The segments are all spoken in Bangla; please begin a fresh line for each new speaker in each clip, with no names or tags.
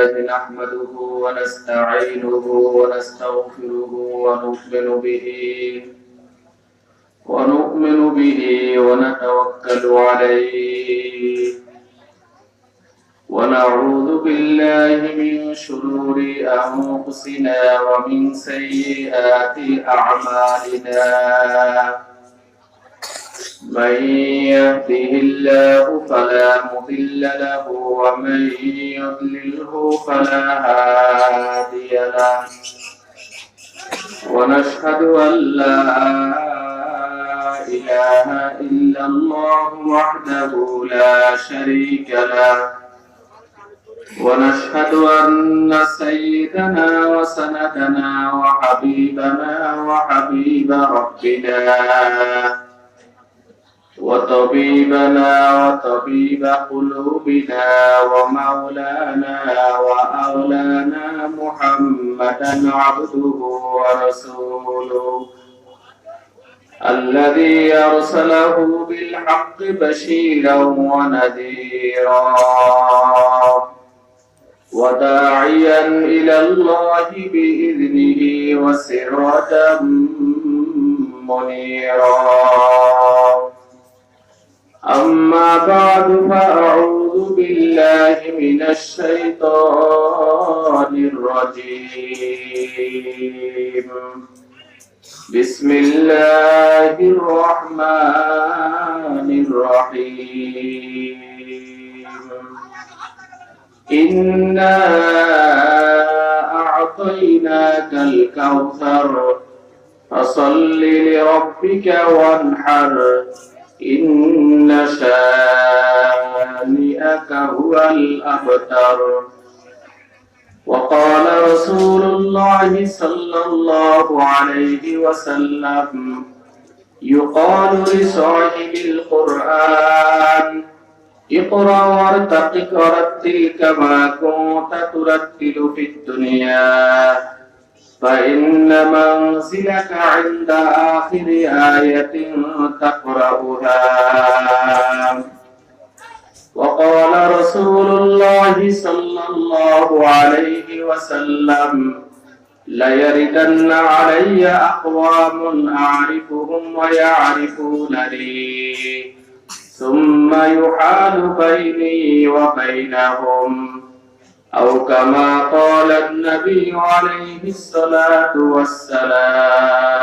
لله نحمده ونستعينه ونستغفره ونؤمن به ونتوكل عليه ونعوذ بالله من شرور أنفسنا ومن سيئات أعمالنا من يهده الله فلا مضل له ومن يضلله فلا هادي له ونشهد أن لا إله إلا الله وحده لا شريك له ونشهد أن سيدنا وسندنا وحبيبنا وحبيب ربنا وطبيبنا وطبيب قلوبنا ومولانا وأولانا محمدا عبده ورسوله الذي أرسله بالحق بشيرا ونذيرا وداعيا إلى الله بإذنه وسراجا منيرا أما بعد فأعوذ بالله من الشيطان الرجيم بسم الله الرحمن الرحيم إنا أعطيناك الكوثر فصل لربك وانحر إن شانئك هو الأبتر وقال رسول الله صلى الله عليه وسلم يقال لصاحب القرآن اقرأ وارتقق ورتل كما كنت ترتل في الدنيا فإن منزلك عند آخر آية تقرأها وقال رسول الله صلى الله عليه وسلم ليردن علي أقوام أعرفهم ويعرفونني ثم يحال بيني وبينهم أو كما قال النبي عليه الصلاة والسلام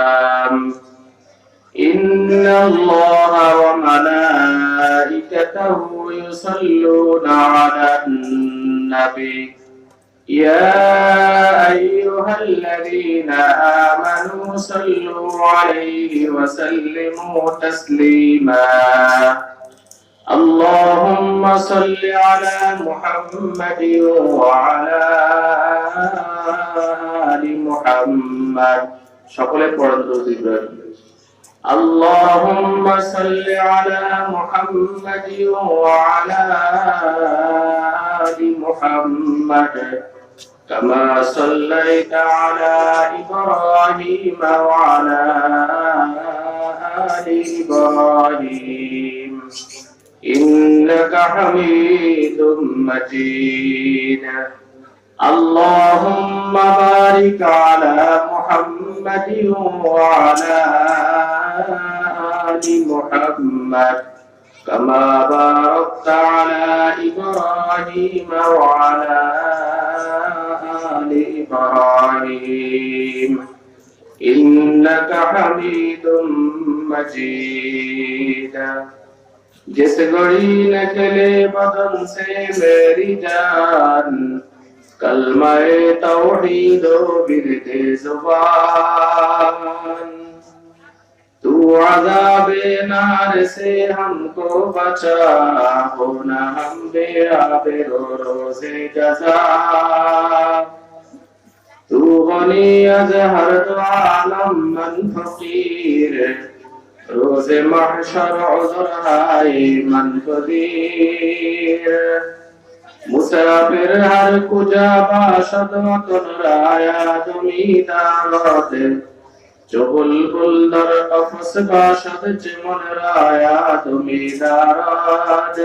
إن الله وملائكته يصلون على النبي يا أيها الذين آمنوا صلوا عليه وسلموا تسليما اللهم صل على محمد وعلى آل محمد সকলে পড়েন দুরূদ ইব্রাহিম اللهم صل على محمد وعلى آل محمد كما صليت على إبراهيم وعلى آل إبراهيم إنك حميد مجيد اللهم بارك على محمد وعلى آل محمد كما باركت على إبراهيم وعلى آل إبراهيم إنك حميد مجيد जिस घड़ी निकले बदन से मेरी जान कलमाए तौहीद बिरदे जुबान तू अज़ाबे नार से हमको बचा हो न हम बेआबे रोज़े जज़ा तू गनी अज़ हर दो आलम मन फकीर रोज़े महशर उज़्र हाय मन क़दीर मुसाफिर हर कुजा बाशद वतन राया जमीदारत जो बुलबुल दर कफस बाशद चिमन राया जमीदारत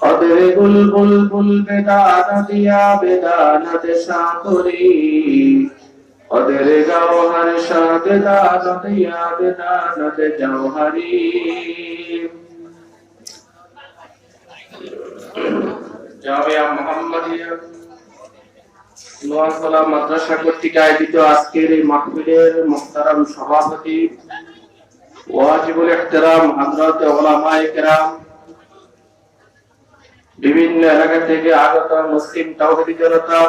অদরে বুলবুল বুল বেদানা দিয়া বেদানাত সাকরি অদরে গাওহার শাহ বেদানা দিয়া বেদানাত জওহারি জামিয়া মুহাম্মাদিয়া নোয়াখালী মাদ্রাসা কর্তৃক আয়োজিত আজকের এই মাহফিলের মুহতারাম সভাপতি ওয়াজিবুল ইহতিরাম হযরত উলামায়ে কেরাম, বিভিন্ন এলাকা থেকে আগত মুসলিম তাওহীদি জনতা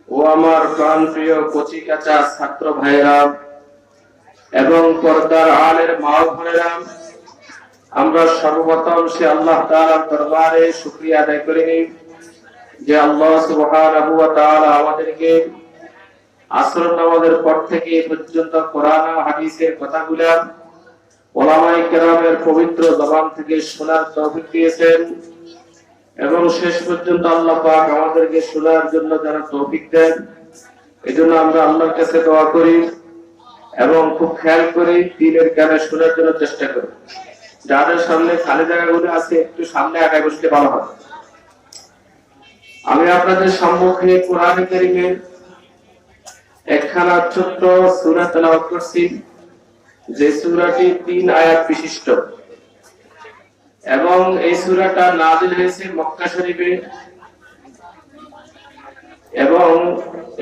ও আমার প্রাণপ্রিয় কচি কাঁচা ছাত্র ভাইরা এবং পর্দার আলের মা ও বোনেরা, আমরা সর্বপ্রথম সে আল্লাহ তাআলার দরবারে শুকরিয়া আদায় করে নিই যে আল্লাহ সুবহানাহু ওয়া তাআলা আমাদেরকে আসর নামাজের পর থেকে এ পর্যন্ত কোরআন ও হাদিসের কথাগুলো উলামায়ে কেরামের পবিত্র জবান থেকে শোনার তৌফিক দিয়েছেন এবং শেষ পর্যন্ত আল্লাহ পাক আমাদেরকে শোনার জন্য যারা তৌফিক দেন, এজন্য আমরা আল্লাহর কাছে দোয়া করি এবং খুব খেয়াল করে দিনের কানে শোনার জন্য চেষ্টা করি। যাদের সামনে খালি জায়গাগুলো আছে একটু সামনে আগায় বসলে ভালো হবে। আমি আপনাদের সম্মুখে কোরআন কারীমের একখানা ছোট্ট সূরা তেলাওয়াত করছি, যে সূরাটি 3 আয়াত বিশিষ্ট এবং এই সূরাটা নাযিল হয়েছে মক্কা শরীফে এবং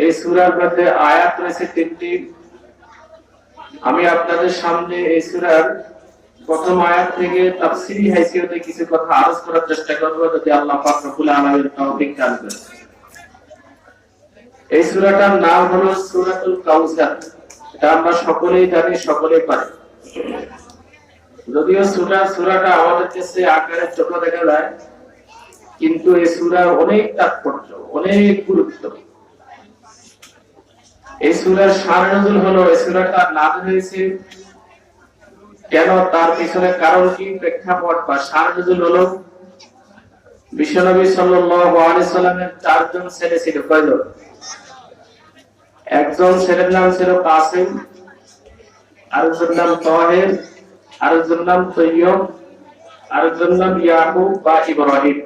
এই সূরার মধ্যে আয়াত রয়েছে 3টি। আমি আপনাদের সামনে এই সূরার প্রথম আয়াত থেকে তাফসীরি হাইসিয়তে কিছু কথা আরজ করার চেষ্টা করব, যদি আল্লাহ পাক রব্বুল আলামিন তৌফিক দান করেন। এই সূরাটার নাম হলো সূরাতুল কাউসার। এটা আমরা সকলেই জানি, সকলেই পারি। যদিও সূরাটা আমাদের কাছে আকারে ছোট দেখা যায়, কিন্তু এই সূরার অনেক তাৎপর্য, অনেক গুরুত্ব। এই সূরার শান নজুল হলো, এই সূরাটা নাযিল হয়েছে কেন, তার পিছনে কারণ কি, প্রেক্ষাপট বা শান নজুল হলো বিশ্বনবী সাল্লাল্লাহু আলাইহি সাল্লামের 4 জন ছেলে ছিল। কয়জন? একজন ছেলের নাম ছিল কাসিম, আরেকজনের নাম তাহের, আরেকজনের নাম তৈয়ব, আরেকজনের নাম ইয়াকুব বা ইব্রাহিম।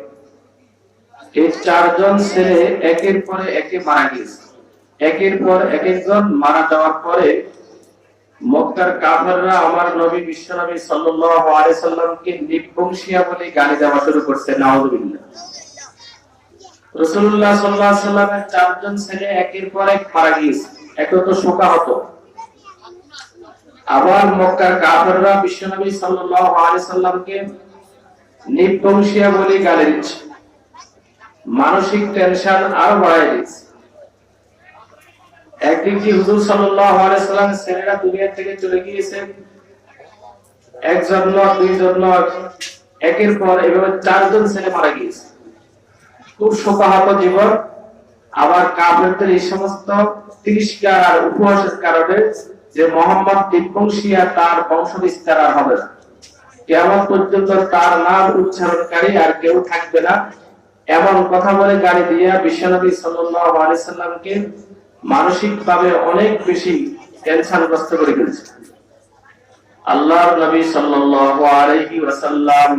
এই 4 জন ছেলে একের পরে একে মারা গিয়েছে। একের পর একজন মারা যাওয়ার পরে মক্কার কাফেররা আমার নবী বিশ্বনবী সাল্লাল্লাহু আলাইহি সাল্লামকে নির্বংশিয়া বলে গালি দেওয়া শুরু করছে। নাউযুবিল্লাহ। রাসূলুল্লাহ সাল্লাল্লাহু আলাইহি সাল্লামের 4 জন ছেলে একের পর এক মারা গিয়েছে। এত তো শোকাহত। আবার মক্কার কাফেররা বিশ্বনবী সাল্লাল্লাহু আলাইহি সাল্লামকে নির্বংশিয়া বলে গালি দিচ্ছে। মানসিক টেনশন আরো বাড়ায় দিচ্ছে। একদিন কি হুজুর সাল্লাল্লাহু আলাইহি সাল্লামের ছেলেরা দুনিয়া থেকে চলে গিয়েছেন, একজন নয়, দুইজন নয়, একের পর এভাবে 4 জন ছেলে মারা গিয়েছে। খুব শোকাহত জীবন। আবার কাফেরদের এই সমস্ত তিরস্কার আর উপহাসের কারণে যে মুহাম্মদ নির্বংশিয়া, তার বংশ বিস্তার আর হবে না, কিয়ামত পর্যন্ত তার নাম উচ্চারণকারী আর কেউ থাকবে না, এমন কথা বলে গালি দিয়ে বিশ্বনবী সাল্লাল্লাহু আলাইহি সাল্লামকে মানসিকভাবে অনেক বেশি টেনশনগ্রস্ত করে ফেলেছে। আল্লাহর নবী সাল্লাল্লাহু আলাইহি ওয়াসাল্লাম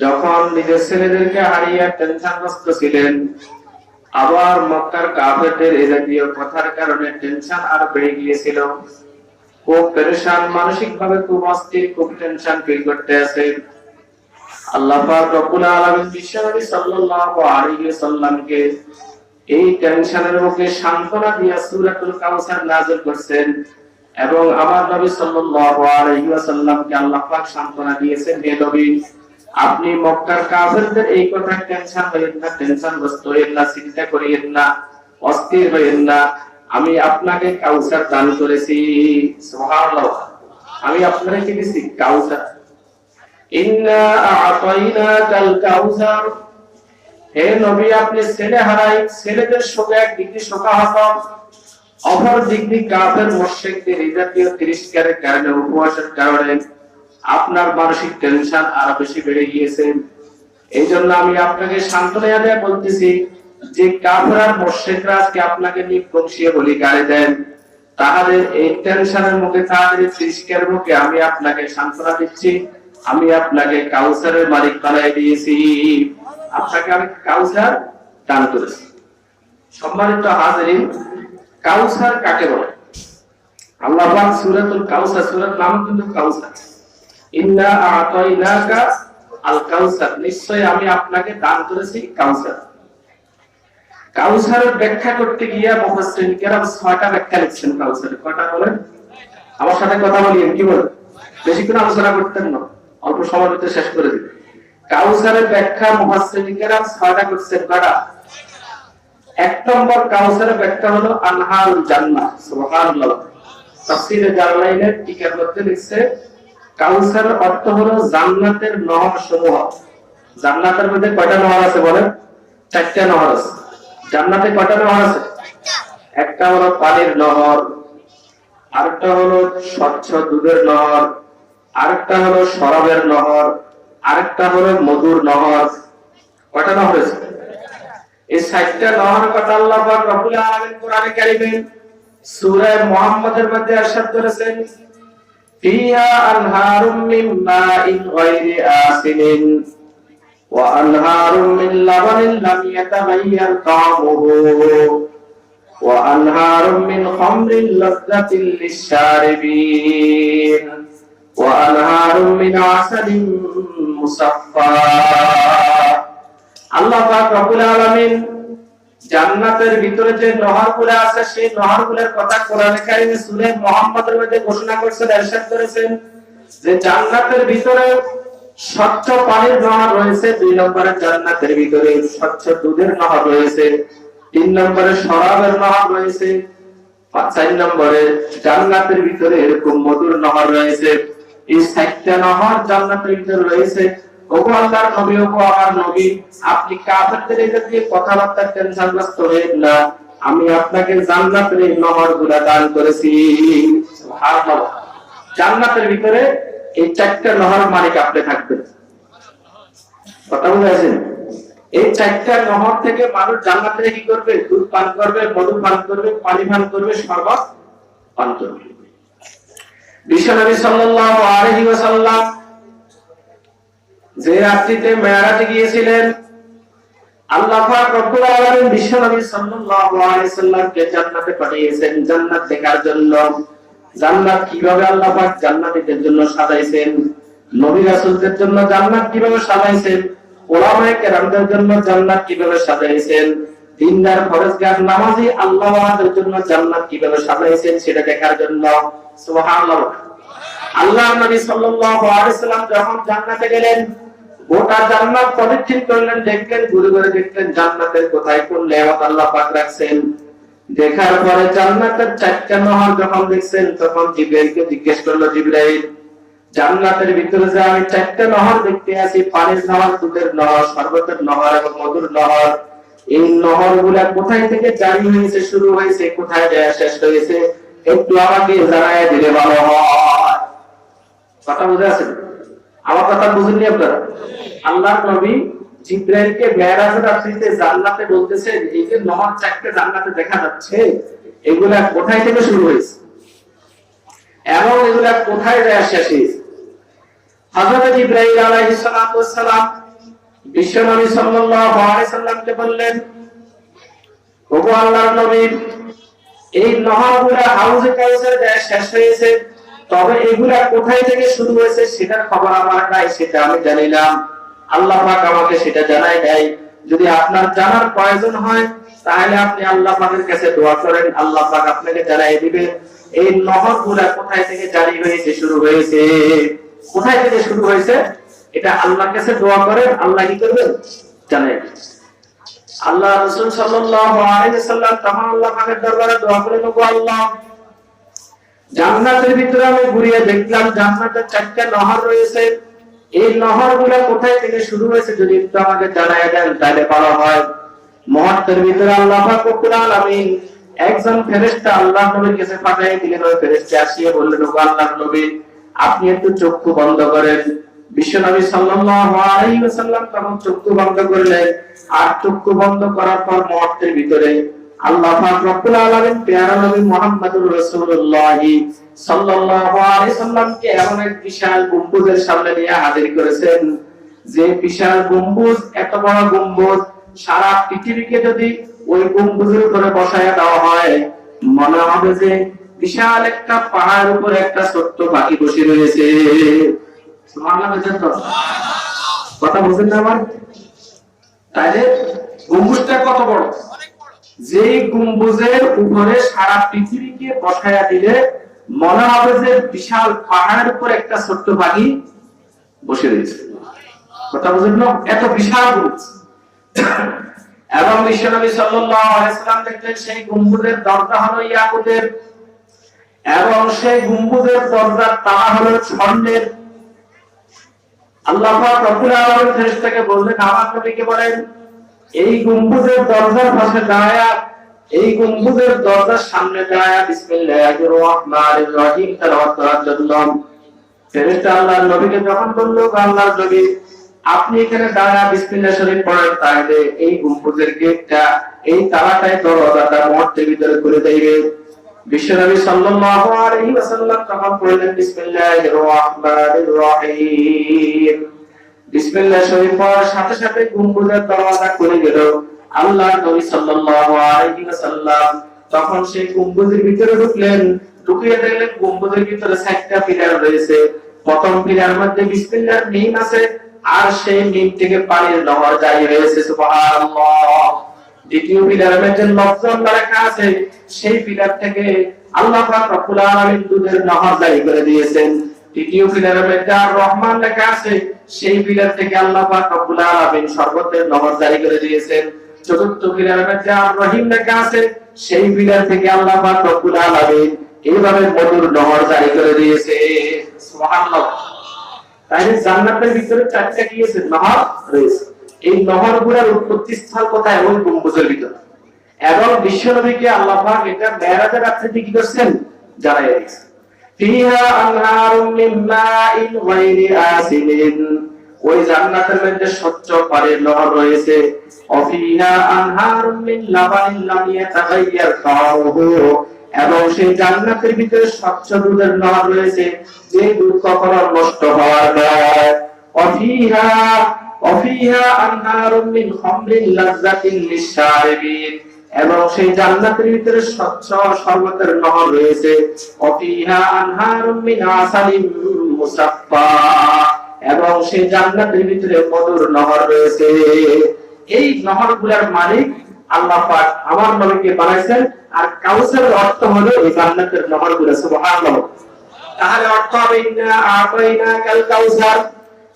যখন নিজের ছেলেদেরকে হারিয়ে টেনশনগ্রস্ত ছিলেন, আবার মক্কার কাফেরদের এই জাতীয় কথার কারণে টেনশন আর বেড়ে গিয়েছিল। খুব পেরেশান, মানসিকভাবে খুব অস্থির, খুব টেনশন ফিল করতে আছে। আল্লাহ পাক রব্বুল আলামিন বিশ্বনবী সাল্লাল্লাহু আলাইহি ওয়াসাল্লামকে এই টেনশনের মুখে সান্ত্বনা দিয়ে সূরাতুল কাউসার নাযিল করেছেন এবং আমার নবী সাল্লাল্লাহু আলাইহি ওয়াসাল্লামকে আল্লাহ পাক সান্ত্বনা দিয়েছেন, হে নবী, আপনি মক্কার কাফেরদের এই কথা টেনশন হইেন না, টেনশনগ্রস্ত হইেন না, চিন্তা করিয়েন না, অস্থির হইেন না। আমি আপনাকে কাউসার দান করেছি। সুবহানাল্লাহ। আমি আপনাকে কি দিয়েছি? কাউসার। ইন্না আ'তাইনাকাল কাউসার। হে নবী, আপনি ছেলে হারাই, ছেলেদের সঙ্গে একদিক দিয়ে শোকাহত, অপর দিক দিয়ে কাফের মুশরিকদের এই জাতীয় তিরস্কারের কারণে, উপহাসের কারণে আপনার মানসিক টেনশন আরো বেশি বেড়ে গিয়েছে। এই জন্য আমি আপনাকে সান্ত্বনা দিয়ে বলতেছি যে কাফের আর মুশরিকরা আজকে আপনাকে নির্বংশীয় বলে গালি দেন, তাহলে এই টেনশনের মুখে, তাদের তিরস্কারের মুখে আমি আপনাকে সান্ত্বনা দিচ্ছি আমি আপনাকে কাউসারের মালিক বানাই দিয়েছি, আপনাকে আমি কাউসার দান করেছি। সম্মানিত হাজিরিন, কাউসার কাকে বলে? আল্লাহ পাক সূরাতুল কাউসার, সূরার নাম কিন্তু কাউসার। ইন্না আ'তাইনাকা আল কাউসার, নিশ্চয় আমি আপনাকে দান করেছি কাউসার। কাউসারের ব্যাখ্যা করতে গিয়া মুফাসসিরিন কেরাম 6টা ব্যাখ্যা লিখছেন কাউসারের। কয়টা বলেন? আমার সাথে কথা বলিয়েন, কি বলেন? বেশিক্ষণ আলোচনা করতেন না, অল্প সময়ের ভিতরে শেষ করে দিবেন। কাউসারের ব্যাখ্যা মুফাসসিরিন কেরাম 6টা করছেন। কয়টা? 1 নম্বর কাউসারের ব্যাখ্যা হলো আনহারুল জান্নাহ। সুবহানাল্লাহ। তাফসীরে জালালাইনের টিকার মধ্যে লিখছে কাউসারের অর্থ হলো জান্নাতের নহর সমূহ। জান্নাতের মধ্যে কয়টা নহর আছে বলেন? 4টা নহর আছে। জান্নাতে কয়টা নহর আছে? একটা হলো পানির নহর, আরেকটা হলো স্বচ্ছ দুধের নহর, আরেকটা হলো শরাবের নহর, আরেকটা হলো মধুর নহর। কয়টা নহর আছে? এই 4টা নহর কথা আল্লাহ পাক রব্বুল আলামিন কোরআনে কারীমে সূরা মুহাম্মাদের মধ্যে ইরশাদ করেছেন, ফিহা আনহারুম মিন মাইন গায়রি আসিনিন ওয়া আনহারুম মিন লাবানিন লাম ইয়াতাগায়্যার তা'মুহু ওয়া আনহারুম মিন খামরিন লাযযাতিন লিশ-শারিবিন ওয়া আনহারুম মিন আসালিন মুসাফফা। আল্লাহ পাক রব্বুল আলামিন জান্নাতের ভিতরে যে নহরগুলো আছে সেই নহরগুলোর কথা কোরআনে কারিমে সূরা মুহাম্মাদের মধ্যে ঘোষণা করেছেন, ইরশাদ করেছেন যে জান্নাতের ভিতরে স্বচ্ছ পানির নহর রয়েছে, 2 নম্বরে জান্নাতের ভিতরে স্বচ্ছ দুধের নহর রয়েছে, 3 নম্বরে শরাবের নহর রয়েছে, 4 নম্বরে জান্নাতের ভিতরে এরকম মধুর নহর রয়েছে। এই 4টা নহর জান্নাতের ভিতরে রয়েছে। ওগো আল্লাহর নবী, ওগো আমার নবী, আপনি কাফেরদের এই জাতীয় কথাবার্তা টেনশনগ্রস্ত হবেন না, আমি আপনাকে জান্নাতের এই নহরগুলো দান করেছি। সুবহানাল্লাহ। জান্নাতের ভিতরে এই 4টা নহর মালিক আপনি থাকবেন। কথা বুঝাইছেন? এই 4টা নহর থেকে মানুষ জান্নাতে কি করবে? দুধ পান করবে, মধু পান করবে, পানি পান করবে, শরবত পান করবে। বিশ্বনবী সাল্লাল্লাহু আলাইহি ওয়াসাল্লাম যে রাত্রিতে মেরাজে গিয়েছিলেন, আল্লাহ পাক রব্বুল আলামিন বিশ্বনবী সাল্লাল্লাহু আলাইহি সাল্লামকে জান্নাতে পাঠিয়েছেন জান্নাত দেখার জন্য। জান্নাত কিভাবে আল্লাহ পাক জান্নাতীদের জন্য সাজাইছেন, নবী রাসূলদের জন্য জান্নাত কিভাবে সাজাইছেন, উলামায়ে কেরামদের জন্য জান্নাত কিভাবে সাজাইছেন, দিনদার ফরজগার নামাজি আল্লাহওয়ালাদের জন্য জান্নাত কিভাবে সাজাইছেন সেটা দেখার জন্য। সুবহানাল্লাহ। আল্লাহর নবী সাল্লাল্লাহু আলাইহি সাল্লাম যখন জান্নাতে গেলেন, গোটা জান্নাত পরীক্ষা করলেন, দেখলেন, ঘুরে ঘুরে দেখলেন জান্নাতের কোথায় কোন নেয়ামত আল্লাহ পাক রাখছেন। দেখার পরে জান্নাতের 4টা নহর যখন দেখছেন, তখন জিবরাইলকে জিজ্ঞেস করলো, জিবরাইল, জান্নাতের ভিতরে যে আমি 4টা নহর দেখতে আছি, পানির নহর, দুধের নহর, শরবতের নহর এবং মধুর নহর, এই নহরগুলা কোথায় থেকে জারি হয়েছে, শুরু হয়েছে, কোথায় যায় শেষ হয়েছে, একটু আমাকে জানায় দিলে ভালো হয়। কথা বুঝে আছেন? আমার কথা বুঝেননি আপনারা? আল্লাহর নবী জিবরাইলকে মেরাজের রাত্রিতে জান্নাতে বলতেছে, এই যে নহর 4টা জান্নাতে দেখা যাচ্ছে, এগুলা কোথায় থেকে শুরু হয়েছে এবং এগুলা কোথায় যায় শেষ হয়েছে। হযরত জিবরাইল আলাইহিস সালাতু ওয়াস সালাম বিশ্বনবী সাল্লাল্লাহু আলাইহি সাল্লামকে বললেন, ওগো আল্লাহর নবী, এই নহরগুলা হাউজে কাউসার যায় শেষ হয়েছে, তবে এগুলা কোথায় থেকে শুরু হয়েছে সেটার খবর আমার নাই, সেটা আমি জানি না। আল্লাহ পাক আমাকে সেটা জানায় নাই। যদি আপনার জানার প্রয়োজন হয় তাহলে আপনি আল্লাহ পাকের কাছে দোয়া করেন, আল্লাহ পাক আপনাকে জানাই দিবেন এই নহরগুলা কোথায় থেকে জারি হয়েছে, শুরু হয়েছে, কোথায় থেকে শুরু হয়েছে। এটা আল্লাহর কাছে দোয়া করেন, আল্লাহ কি করবেন? জানাই দিবেন। আল্লাহ রাসূল সাল্লাল্লাহু আলাইহি ওয়াসাল্লাম তখন আল্লাহ পাকের দরবারে দোয়া করেন, ওগো আল্লাহ, জান্নাতের ভিতরে আমি ঘুরিয়ে দেখলাম জান্নাতের 4টা নহর রয়েছে, এই নহরগুলা কোথায় থেকে শুরু হয়েছে যদি একটু আমাকে জানায় দেন তাহলে ভালো হয়। মুহূর্তের ভিতরে আল্লাহ পাক রব্বুল আলামিন একজন ফেরেশতা আল্লাহর নবীর কাছে পাঠিয়ে দিলেন। ওই ফেরেশতা আসিয়ে বললেন, ওগো আল্লাহর নবী, আপনি একটু চক্ষু বন্ধ করেন। বিশ্বনবী সাল্লাল্লাহু আলাইহি ওয়াসাল্লাম তখন চক্ষু বন্ধ করলেন, আর চক্ষু বন্ধ করার পর মুহূর্তের ভিতরে আল্লাহ পাক রব্বুল আলামিন প্যারা নবী মুহাম্মদুর রাসূলুল্লাহ সাল্লাল্লাহু আলাইহি সাল্লামকে এমন এক বিশাল গম্বুজের সামনে নিয়ে হাজির করেছেন, যে বিশাল গম্বুজ, এত বড় গম্বুজ, সারা পৃথিবীকে যদি ওই গম্বুজের উপরে বসায় দেওয়া হয়, মনে হবে যে বিশাল একটা পাহাড়ের উপরে একটা ছোট্ট পাখি বসে রয়েছে। সুবহানাল্লাহ, বুঝেন তো? কথা বুঝেন না আমার? তাইলে গম্বুজটা কত বড়, যে গম্বুজের উপরে সারা পৃথিবীকে বসায়া দিলে মনে হবে যে বিশাল পাহাড়ের উপর একটা ছোট্ট পাখি বসে রয়েছে। কথা বুঝেন না? এত বিশাল গম্বুজ। এবং বিশ্বনবী সাল্লাল্লাহু আলাইহি সাল্লাম দেখলেন সেই গম্বুজের দরজা হলো ইয়াকুতের, এবং সেই গম্বুজের দরজার তালা হলো স্বর্ণের। আল্লাহ পাক রব্বুল আলামিন ফেরেশতাকে বললেন, আমার নবীকে বলেন, এই গম্বুজের দরজার পাশে দাঁড়ায়া, এই গম্বুজের দরজার সামনে দাঁড়ায়া বিসমিল্লাহির রহমানির রহিম তেলাওয়াত করার জন্য। ফেরেশতা আল্লাহর নবীকে যখন বলল, আল্লাহর নবী আপনি এখানে দাঁড়ায়া বিসমিল্লাহ শরীফ পড়েন, তাহলে এই গম্বুজের গেটটা, এই তালাটাই দরজাটা মুহূর্তের ভিতরে খুলে দেবে। বিশ্বনবী সাল্লাল্লাহু আলাইহি ওয়াসাল্লাম তখন পড়লেন বিসমিল্লাহির রহমানির রহিম। বিসমিল্লাহ শরীফ পড়ার সাথে সাথে গম্বুজের দরজা খুলে গেল। আল্লাহর নবী সাল্লাল্লাহু আলাইহি ওয়াসাল্লাম তখন সেই গম্বুজের ভিতরে ঢুকলেন। ঢুকিয়ে দেখলেন গম্বুজের ভিতরে 4টা পিলার রয়েছে। প্রথম পিলার মধ্যে বিসমিল্লাহর মিম আছে, আর সেই মিম থেকে পানির নহর জারি হয়েছে। সুবহানাল্লাহ। দ্বিতীয় পিলারের মধ্যে লফজ লেখা আছে, সেই পিলার থেকে আল্লাহ পাক রব্বুল আলামিন দুধের নহর জারি করে দিয়েছেন। তৃতীয় পিলারের মধ্যে আর রহমান লেখা আছে, সেই পিলার থেকে আল্লাহ পাক রব্বুল আলামিন শরবতের নহর জারি করে দিয়েছেন। চতুর্থ পিলারের মধ্যে আর রহিম লেখা আছে, সেই পিলার থেকে আল্লাহ পাক রব্বুল আলামিন এইভাবে মধুর নহর জারি করে দিয়েছে। সুবহানাল্লাহ। তাহলে জান্নাতের ভিতরে 4টা কি আছে? নহর রয়েছে। এই নহরগুলোর উৎপত্তি স্থল কোথায়? ওই গম্বুজের ভিতরে। এবং বিশ্বনবীকে আল্লাহ পাক এটা মেরাজের রাত্রিতে কি করছেন? জানাই দিয়েছেন। ফিহা আনহারুম মিন মাইন গায়রি আসিলিন, ওই জান্নাতের মধ্যে স্বচ্ছ পানির নহর রয়েছে। অফিহা আনহারুম মিন লাবানিন লাম ইয়াতাগায়্যার তা'আমুহু, এবং সেই জান্নাতের ভিতরে স্বচ্ছ দুধের নহর রয়েছে, যে দুধ কখনো নষ্ট হওয়ার নয়। অফিহা আনহারুম মিন খামরিন লাযযাতিন লিশ-শারিবিন, এবং সেই জান্নাতের ভিতরে স্বচ্ছ শরবতের নহর রয়েছে। অফিহা আনহারুম মিন আসালিন মুসাফফা, এবং সেই জান্নাতের ভিতরে মধুর নহর রয়েছে। এই নহরগুলোর মালিক আল্লাহ পাক আমার নবীকে বানাইছেন। আর কাউসারের অর্থ হলো এই জান্নাতের নহরগুলো। সুবহানাল্লাহ। তাহলে অর্থ হবে ইন্না আতাইনাকাল কাউসার,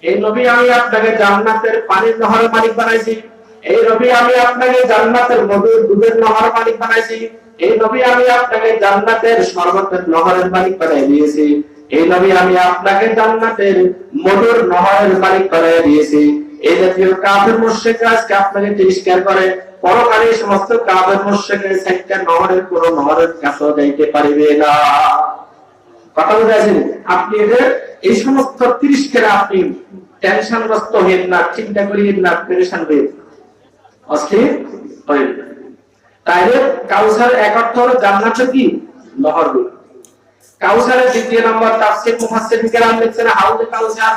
এই নবী আমি আপনাকে জান্নাতের পানির নহরের মালিক বানাইছি। এই নবী আমি আপনাকে জান্নাতের মধুর দুধের নহর মালিক বানাইছি। এই নবী আমি আপনাকে জান্নাতের শরবতের নহরের মালিক বানিয়ে দিয়েছি। এই নবী আমি আপনাকে জান্নাতের মধুর নহরের মালিক বানিয়ে দিয়েছি। এই জাতীয় কাফের মুশরিকরা আজকে আপনাকে তিরস্কার করে, পরকালে সমস্ত কাফের মুশরিকের 4টা নহরের কোন নহরের কাছে যাইতে পারবে না। কথা বুঝাইছেন? আপনি এদের এই সমস্ত তিরস্কারে আপনি টেনশনগ্রস্ত হবেন না, চিন্তা করিয়েন না, পেরেশান হয়ে অস্থির হয়ে। তাইলে কাউসার এক অর্থ হলো জান্নাতের কি? নহরগুলো। কাউসারের দ্বিতীয় নম্বর তাফসীর মুফাসসিরিন কেরাম লিখছেন হাউজে কাউসার।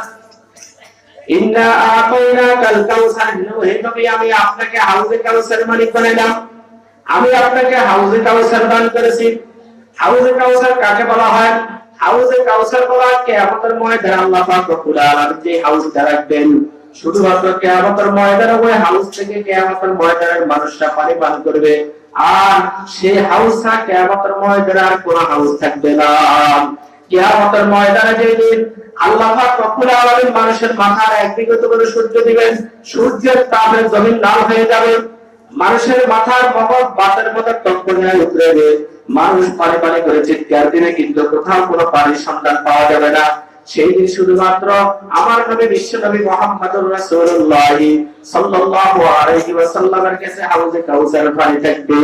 ইন্না আতাইনাকাল কাউসার, হে নবী আমি আপনাকে হাউজে কাউসারের মালিক বানাইলাম। আমি আপনাকে হাউজে কাউসার দান করেছি। হাউজে কাউসার কাকে বলা হয়? হাউজে কাউসার বলা হয় কিয়ামতের ময়দানে আল্লাহ পাক রব্বুল আলামিন যে হাউজটা রাখবেন, শুধুমাত্র কিয়ামতের ময়দানে ওই হাউজ থেকে কিয়ামতের ময়দানের মানুষরা পানি পান করবে। আর সেই হাউজটা কিয়ামতের ময়দানে আর কোনো হাউজ থাকবে না। কিয়ামতের ময়দানে যেদিন আল্লাহ পাক রব্বুল আলামিন মানুষের মাথার একদিকে করে সূর্য দিবেন, সূর্যের তাপে জমিন লাল হয়ে যাবে, মানুষের মাথার মগজ বাতের মতো টকবকে উঠবে, মানুষ পানি পানি করে চিৎকার দিবে, কিন্তু কোথাও কোনো পানির সন্ধান পাওয়া যাবে না। সেই দিন শুধুমাত্র আমার নবী বিশ্ব নবী মুহাম্মদুর রাসূলুল্লাহ সাল্লাল্লাহু আলাইহি ওয়াসাল্লামের কাছে হাউজে কাউসার পানি থাকবে।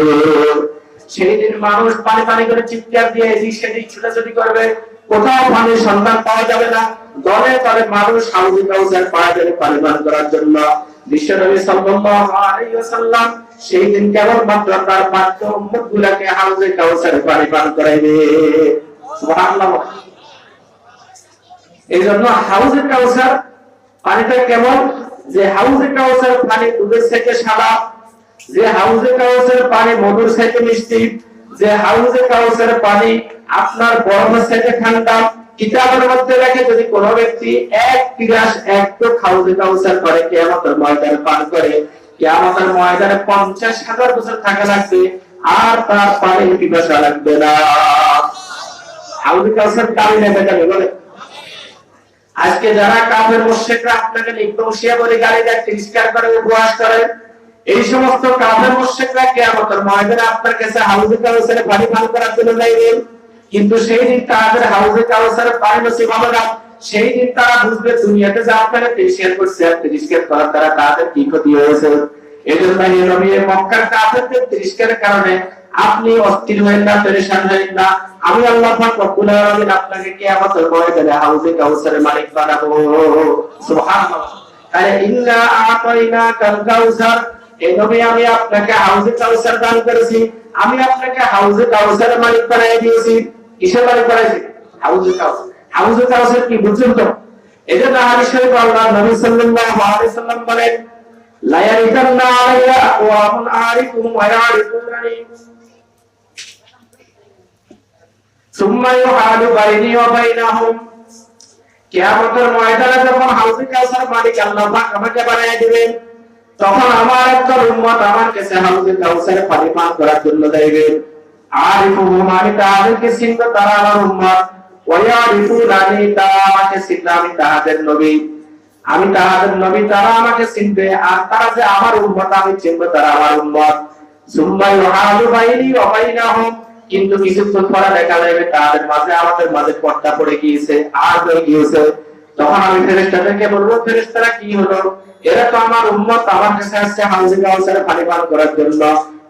সেই দিন মানুষ পানি পানি করে চিৎকার দিয়ে এদিক সেদিক ছুটাছুটি করবে, কোথাও পানির সন্ধান পাওয়া যাবে না। দলে দলে মানুষ হাউজে কাউসার পানি পান করার জন্য বিশ্বনবী সাল্লাল্লাহু আলাইহি ওয়াসাল্লাম সেই দিন কেবলমাত্র তার পাঁচ উম্মতগুলোকে হাউজে কাউসারে পানি পান করাইবে। সুবহানাল্লাহ। এই জন্য হাউজে কাউসার পানিটা কেমন, যে হাউজে কাউসার পানি দুধের থেকে সাদা, যে হাউজে কাউসার পানি মধুর থেকে মিষ্টি, যে হাউজে কাউসার পানি আপনার বরফের থেকে ঠান্ডা। কিতাবের মধ্যে লেখে যদি কোন ব্যক্তি এক গিলাস এক টুক হাউজে কাউসার করে কিয়ামতের ময়দানে পান করে, কিয়ামতের ময়দানে 50,000 বছর থাকা লাগবে আর তার পানির পিপাসা লাগবে না। হাউজে কাউসার দামি নেবে কেন বলে? আজকে যারা কাফের মুশরিকরা আপনাকে নিকৌশিয়া বলে গালি দেয়, তিরস্কার করে, উপহাস করে, এই সমস্ত কাফের মুশরিকরা কিয়ামতের ময়দানে আপনার কাছে হাউজে কাউসারে পানি পান করার জন্য যাইবেন, কিন্তু সেই দিন তাদের হাউজে কাউসারে পানি নসিব হবে না। সেই দিন তারা বুঝবে দুনিয়াতে যা আপনারা তিরস্কার করছে, তিরস্কার করার দ্বারা তাদের কি ক্ষতি হয়েছে। এজন্য এই নবী মক্কার কাফেরদের তিরস্কারের কারণে আপনি অস্থির হবেন না, পেরেশান হবেন না। আমি আল্লাহ পাক রব্বুল আলামিন আপনাকে কিয়ামতের ময়দানে হাউজে কাউসারের মালিক বানাবো। সুবহানাল্লাহ। তাহলে ইন্না আতাইনাকাল কাউসার, এই নবী আমি আপনাকে হাউজে কাউসার দান করেছি, আমি আপনাকে হাউজে কাউসারের মালিক বানিয়ে দিয়েছি। কিসের মালিক বানাইছি? হাউজে কাউসার। হাউজে কাউসার কি বুঝছেন তো? এজন্য হাদিস শরীফে আল্লাহ নবী সাল্লাল্লাহু আলাইহি সাল্লাম বলেন, লা ইয়ারিদান্না আলাইয়া আকওয়ামুন আরিফুহুম ওয়া ইয়ারিফুনানি সুম্মা ইউহালু বাইনি ওয়া বাইনাহুম। কিয়ামতের ময়দানে যখন হাউজে কাউসার মালিক আল্লাহ পাক আমাকে বানিয়ে দিবেন, তখন আমার একটা উম্মত আমার কাছে হাউজে কাউসারে পানি পান করার জন্য যাইবে। আরিফুহুম, আমি তাদেরকে চিনব, তারা আমার উম্মত। ওয়া ইয়ারিফুনানি, তারা আমাকে চিনবে, আমি তাদের নবী। আমি তাদের নবী, তারা আমাকে চিনবে, আর তারা যে আমার উম্মত আমি চিনব, তারা আমার উম্মত। সুম্মা ইউহালু বাইনি ওয়া বাইনাহুম, কিন্তু কিছুক্ষণ পরে দেখা যাবে তাদের মাঝে আমাদের মাঝে পর্দা পড়ে গিয়েছে, আর হয়ে গিয়েছে। তখন আমি ফেরেশতাদেরকে বলবো, ফেরেশতারা কি হলো? এরা তো আমার উম্মত, আমার কাছে আসছে হাউজে কাউসারে পানি পান করার জন্য,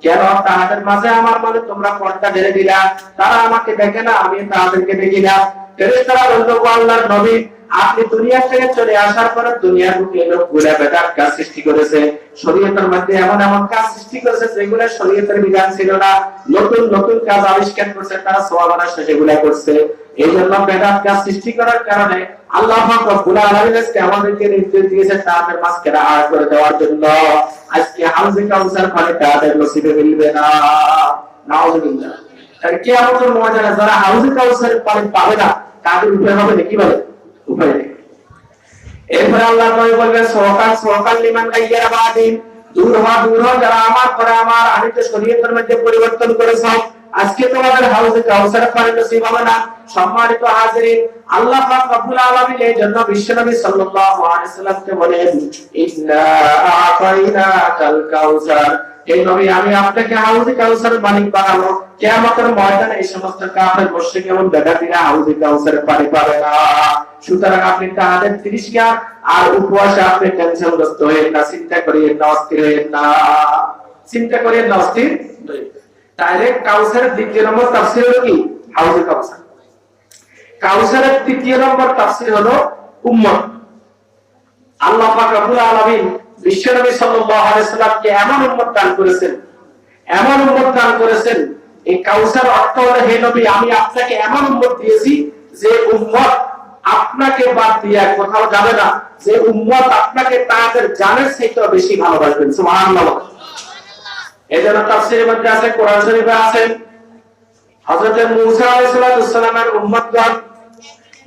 কেন তাদের মাঝে আমার মানে তোমরা পর্দা ঢেলে দিলা? তারা আমাকে দেখে না, আমি তাদেরকে দেখি না। ফেরেশতারা বললো, আল্লাহর নবী, আপনি দুনিয়া থেকে চলে আসার পরে দুনিয়ার বুকে লোকগুলা বেদাত কাজ সৃষ্টি করেছে, শরীয়তের মধ্যে এমন এমন কাজ সৃষ্টি করেছে যেগুলো শরীয়তের বিধান ছিল না, নতুন নতুন কাজ আবিষ্কার করছে, তারা সওয়াবানা সেগুলা করছে। এই জন্য বেদাত কাজ সৃষ্টি করার কারণে আল্লাহ পাক রব্বুল আলামিন আমাদেরকে নির্দেশ দিয়েছে তাদের মাঝখানে আড় করে দেওয়ার জন্য। আজকে হাউজে কাউসার পানি তাদের নসিবে মিলবে না, নাউজুবিল্লাহ। আর কিয়ামতের ময়দানে যারা হাউজে কাউসার পানি পাবে না, তাদের উপায় হবে না, কি বলে? উপায় নেই। এরপরে আল্লাহ নবী বলবেন, সওকান সওকান লিমান গায়্যারা বাদিন, দূর হও যারা আমার পরে আমার আমি তো শরীয়তের মধ্যে পরিবর্তন করেছ, আজকে তোমাদের হাউজে কাউসার পানি নসিব হবে না। সম্মানিত হাজিরিন, আল্লাহ পাক রব্বুল আলামিন এই জন্য বিশ্বনবী সাল্লাল্লাহু আলাইহি সাল্লামকে বলেন, ইন্না আতাইনাকাল কাউসার, এই নবী আমি আপনাকে হাউজে কাউসার মালিক বানাবো। কিয়ামতের ময়দানে এই সমস্ত কাফের মুশরিক এবং বেদাতীরা হাউজে কাউসারের পানি পাবে না। সুতরাং আপনি তাদের তিরস্কার আর উপহাসে আপনি টেনশনগ্রস্ত হয়ে না, চিন্তা করিয়েন না, অস্থির হয়ে না, চিন্তা করিয়েন না, অস্থির। ডাইরেক্ট কাউসারের দ্বিতীয় নম্বর তাফসীর হলো কি? হাউজে কাউসার। কাউসারের তৃতীয় নম্বর তাফসীর হলো উম্মত। আল্লাহ পাক রব্বুল আলামিন বিশ্বনবী সাল্লাল্লাহু আলাইহি সাল্লামকে এমন উম্মত দান করেছেন, এমন উম্মত দান করেছেন। এই কাউসার অর্থ হলো, হে নবী আমি আপনাকে এমন উম্মত দিয়েছি যে উম্মত আপনাকে বাদ দিয়ে কোথাও যাবে না, যে উম্মত আপনাকে তাদের জানের চাইতে বেশি ভালোবাসবেন। সুবহানাল্লাহ। এজন্য তাফসীরের মধ্যে আছে, কোরআন শরীফে আছে, হযরত মূসা আলাইহিস সালামের উম্মতগণ,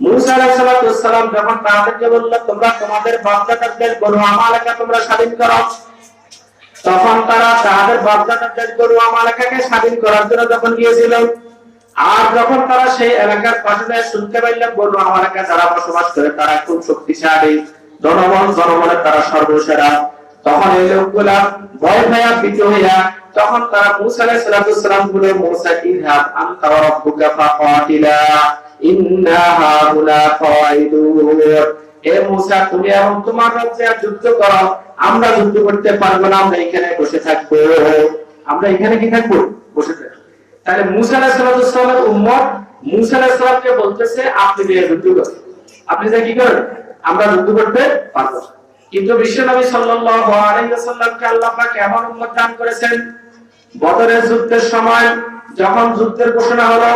মূসা আলাইহিস সালাম যখন তাদেরকে বলল তোমরা তোমাদের বাপ-দাদাদের বনু আমালেকা তোমরা স্বাধীন করো, তখন তারা তাদের বাপ-দাদাদের বনু আমালেকাকে স্বাধীন করার জন্য যখন গিয়েছিল, আর যখন তারা সেই এলাকার পাশে যায় শুনতে পাইলেন বনু আমালেকা যারা বসবাস করে তারা খুব শক্তিশালী, জনগণের তারা সর্বসেরা, তখন এই লোকগুলা ভয় ভয়া ভীত হইয়া তখন তারা মূসা আলাইহিস সালাম বলে, মূসা ইযহাব আনতা ওয়া রাব্বুকা ফাকাতিলা ইন্না হাউলা কাইদুন, হে মূসা তুমি এবং তোমার রব যে যুদ্ধ করো, আমরা যুদ্ধ করতে পারবো না, আমরা এখানে বসে থাকবো। আমরা এখানে কি থাকবো? বসে থাকবো। তাহলে মূসা আলাইহিস সালামের উম্মত মূসা আলাইহিস সালামকে বলতেছে আপনি যে যুদ্ধ করেন, আপনি যে কি করেন, আমরা যুদ্ধ করতে পারবো। কিন্তু বিশ্বনবী সাল্লাল্লাহু আলাইহি ওয়াসাল্লামকে আল্লাহ পাক এমন উম্মত দান করেছেন, বদরের যুদ্ধের সময় যখন যুদ্ধের ঘোষণা হলো,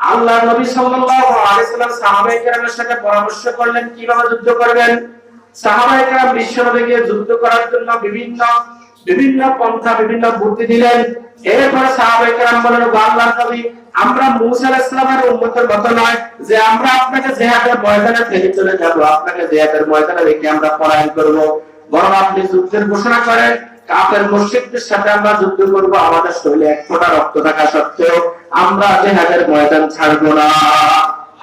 আল্লাহ নবী সাল্লাল্লাহু আলাইহি ওয়াসাল্লাম সাহাবায়ে কেরামের সাথে পরামর্শ করলেন কিভাবে যুদ্ধ করবেন। সাহাবায়ে কেরাম বিশ্বনবীকে যুদ্ধ করার জন্য বিভিন্ন পন্থা বিভিন্ন বুদ্ধি দিলেন। এরপর সাহাবায়ে কেরাম বললেন, আল্লাহর নবী, আমরা মূসা আলাইহিস সালামের উম্মতের মত নয় যে আমরা আপনাকে জিহাদের ময়দানে ফেলে চলে যাব, আপনাকে জিহাদের ময়দানে রেখে আমরা পলায়ন করব, বরং আপনি যুদ্ধের ঘোষণা করেন, কাফের মুশরিকদের সাথে আমরা যুদ্ধ করব, আমাদের শরীরে এক ফোঁটা রক্ত থাকা সত্ত্বেও আমরা জিহাদের ময়দান ছাড়ব না,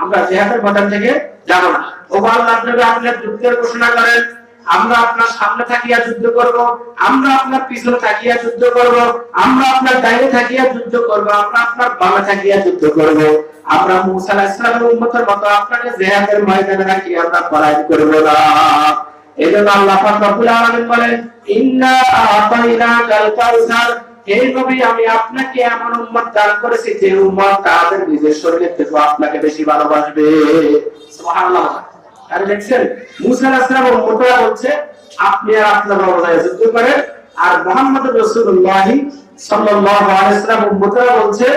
আমরা জিহাদের ময়দান থেকে যাব না। ও আল্লাহর নবী, আপনি যুদ্ধের ঘোষণা করেন, আমরা আপনার সামনে থাকিয়া যুদ্ধ করব, আমরা আপনার পিছনে থাকিয়া যুদ্ধ করব, আমরা আপনার ডাইনে থাকিয়া যুদ্ধ করব, আমরা আপনার বামে থাকিয়া যুদ্ধ করব, আমরা মূসা আলাইহিস সালামের উম্মতের মত আপনাকে জিহাদের ময়দানে রাখি আমরা পলায়ন করব না। এজন্য আল্লাহ পাক রব্বুল আলামিন বলেন, ইন্না আতাইনাকাল কাউসার, হে নবী আমি আপনাকে এমন উম্মত দান করেছি যে উম্মত তাদের নিজের শরীরের থেকে আপনাকে বেশি ভালোবাসবে। সুবহানাল্লাহ। আর দেখছেন মূসা আলাইহিস সালামের উম্মতরা বলছে আপনি আর আপনার রওজায় যুদ্ধ করেন, আর মুহাম্মদ রাসূলুল্লাহ সাল্লাল্লাহু আলাইহি ওয়াসাল্লাম উম্মতরা বলছে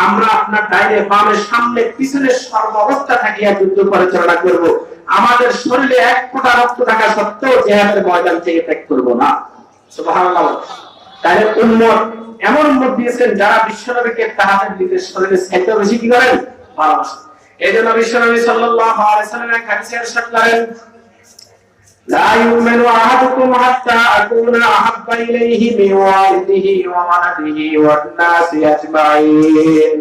আমরা আপনার ডাইনে বামে সামনে পিছনে সর্ব অবস্থা থাকিয়া যুদ্ধ পরিচালনা করব, আমাদের শরীরে এক ফোঁটা রক্ত থাকা সত্ত্বেও জিহাদের ময়দান থেকে ত্যাগ করব না। সুবহানাল্লাহ। তাই উম্মত এমন উম্মত দিয়েছেন যারা বিশ্বনবীকে তাদের নিজের শরীরে চাইতে বেশি কি করেন, ভালোবাসেন। এজন্য বিশ্বনবী সাল্লাল্লাহু আলাইহি ওয়াসাল্লাম এক হাদিসে ইরশাদ করেন, লা ইউমিনু আহাদুকুম হাত্তা আকুনা আহাব্বা ইলাইহি মিন ওয়ালিদিহি ওয়া ওয়ালাদিহি ওয়ান নাসি আজমাইন।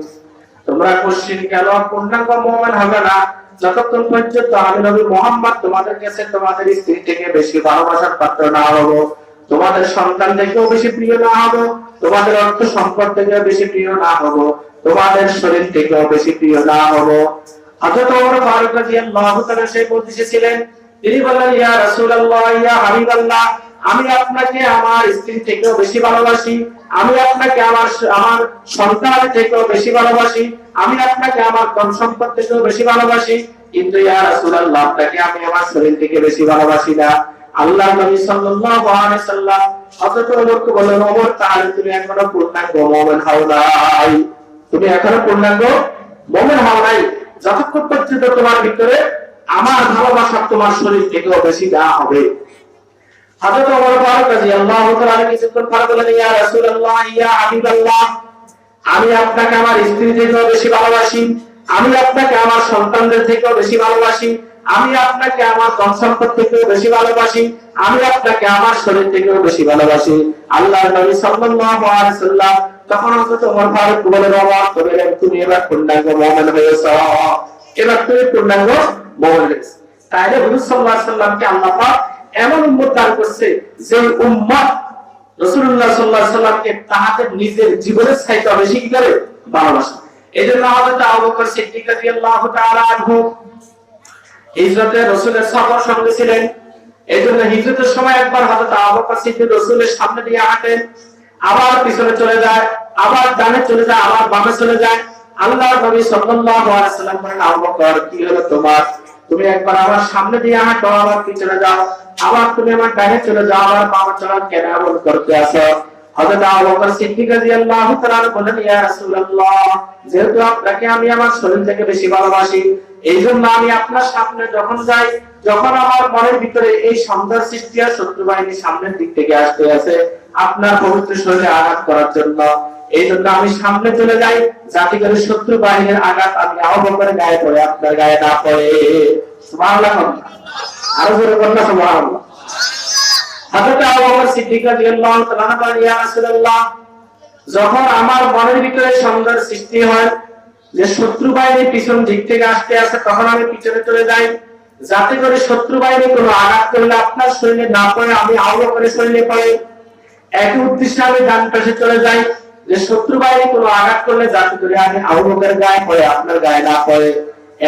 তোমরা কোশ্চিন কেন পূর্ণাঙ্গ মুমিন হবে না যতক্ষণ পর্যন্ত আমি নবী মুহাম্মদ তোমাদের কাছে তোমাদের স্ত্রী থেকে বেশি ভালোবাসার পাত্র না হব, তোমাদের সন্তান থেকেও বেশি প্রিয় না হব, তোমাদের অর্থ সম্পদ থেকেও বেশি প্রিয় না হব, তোমাদের শরীর থেকেও বেশি প্রিয় না হব। হযরত ওমর ফারুক রাদিয়াল্লাহু তাআলা সেই পথে ছিলেন, তিনি বললেন, ইয়া রাসূলুল্লাহ, ইয়া হাবিবাল্লাহ, আমি আপনাকে আমার স্ত্রী থেকেও বেশি ভালোবাসি, আমি আপনাকে আমার সন্তান থেকেও বেশি ভালোবাসি, আমি আপনাকে আমার ধন সম্পদ থেকেও বেশি ভালোবাসি, কিন্তু ইয়া রাসূলুল্লাহ আপনাকে আমি আমার শরীর থেকে বেশি ভালোবাসি না। আল্লাহর নবী সাল্লাল্লাহু আলাইহি সাল্লাম হযরত ওমরকে বললেন, ওমর তাহলে তুমি এখনো পূর্ণাঙ্গ মুমিন হও নাই, তুমি এখনো পূর্ণাঙ্গ মুমিন হও নাই যতক্ষণ পর্যন্ত তোমার ভিতরে আমার ভালোবাসা তোমার শরীর থেকেও বেশি দেওয়া হবে। হযরত ওমর ফারুক রাদিয়াল্লাহু তাআলা কিছুক্ষণ পরে বললেন, ইয়া রাসূলুল্লাহ, ইয়া হাবিবাল্লাহ, আমি আপনাকে আমার স্ত্রী থেকেও বেশি ভালোবাসি, আমি আপনাকে আমার সন্তানদের থেকেও বেশি ভালোবাসি, আমি আপনাকে আমার ধন সম্পদ থেকেও বেশি ভালোবাসি, আমি আপনাকে আমার শরীর থেকেও বেশি ভালোবাসি। আল্লাহর নবী সাল্লাল্লাহু আলাইহি ওয়াসাল্লাম তখন হযরত ওমর ফারুক বলেন, তুমি এবার পূর্ণাঙ্গ মুমিন হয়েছো, এবার তুমি পূর্ণাঙ্গ মুমিন হয়েছো। তাইলে হুজুর সাল্লাল্লাহু আলাইহি ওয়াসাল্লামকে আল্লাহ পাক এমন উম্মত দান করছে যে উম্মত রাসূলুল্লাহ সাল্লাল্লাহু আলাইহি ওয়াসাল্লামকে তাদের নিজের জীবনের চাইতে বেশি কি করে ভালোবাসে। এজন্য হযরত আবু বকর সিদ্দিক রাদিয়াল্লাহু তাআলা আনহু হিজরতে রাসূলের সফর সঙ্গে ছিলেন। এজন্য হিজরতের সময় একবার হযরত আবু বকর সিদ্দিক রাসূলের সামনে দিয়ে হাঁটেন, আবার পিছনে চলে যায়, আবার ডানে চলে যায়, আবার বামে চলে যায়। আল্লাহর নবী সাল্লাল্লাহু আলাইহি ওয়াসাল্লাম বলেন, আবু বকর কি হলো তোমার, তুমি একবার আমার সামনে দিয়ে হাঁটো, আবার পিছনে যাও, আবার তুমি আমার ডানে চলে যাও, আবার বামে চলে, কেন এমন করতে আছো? হযরত আবু বকর সিদ্দিক রাদিয়াল্লাহু তাআলা বলেন, ইয়া রাসূলুল্লাহ, যেহেতু আপনাকে আমি আমার শরীর থেকে বেশি ভালোবাসি, এইজন্য আমি আপনার সামনে যখন যাই, যখন আমার মনের ভিতরে এই সন্দেহ সৃষ্টি হয় শত্রু বাহিনী সামনের দিক থেকে আসতে আছে আপনার পবিত্র শরীরে আঘাত করার জন্য, এইজন্য আমি সামনে চলে যাই যাতে করে শত্রু বাহিনীর আঘাত আমি আবু বকরের গায়ে পড়ে, আপনার গায়ে না পড়ে। সুবহানাল্লাহ। আরো জোরে বলুন সুবহানাল্লাহ। হযরত আবু বকর সিদ্দিক রাদিয়াল্লাহু তাআলা বলেন, ইয়া রাসূলুল্লাহ, যখন আমার মনের ভিতরে সন্দেহ সৃষ্টি হয় যে শত্রু বাহিনী পিছন দিক থেকে আসতে আছে, তখন আমি পিছনে চলে যাই যাতে করে শত্রু বাহিনী কোনো আঘাত করলে আপনার শরীরে না পড়ে, আমি আবু বকরের শরীরে পড়ে। একই উদ্দেশ্যে আমি ডান পাশে চলে যাই যে শত্রু বাহিনী কোনো আঘাত করলে যাতে করে আমি আবু বকরের গায়ে পড়ে, আপনার গায়ে না পড়ে।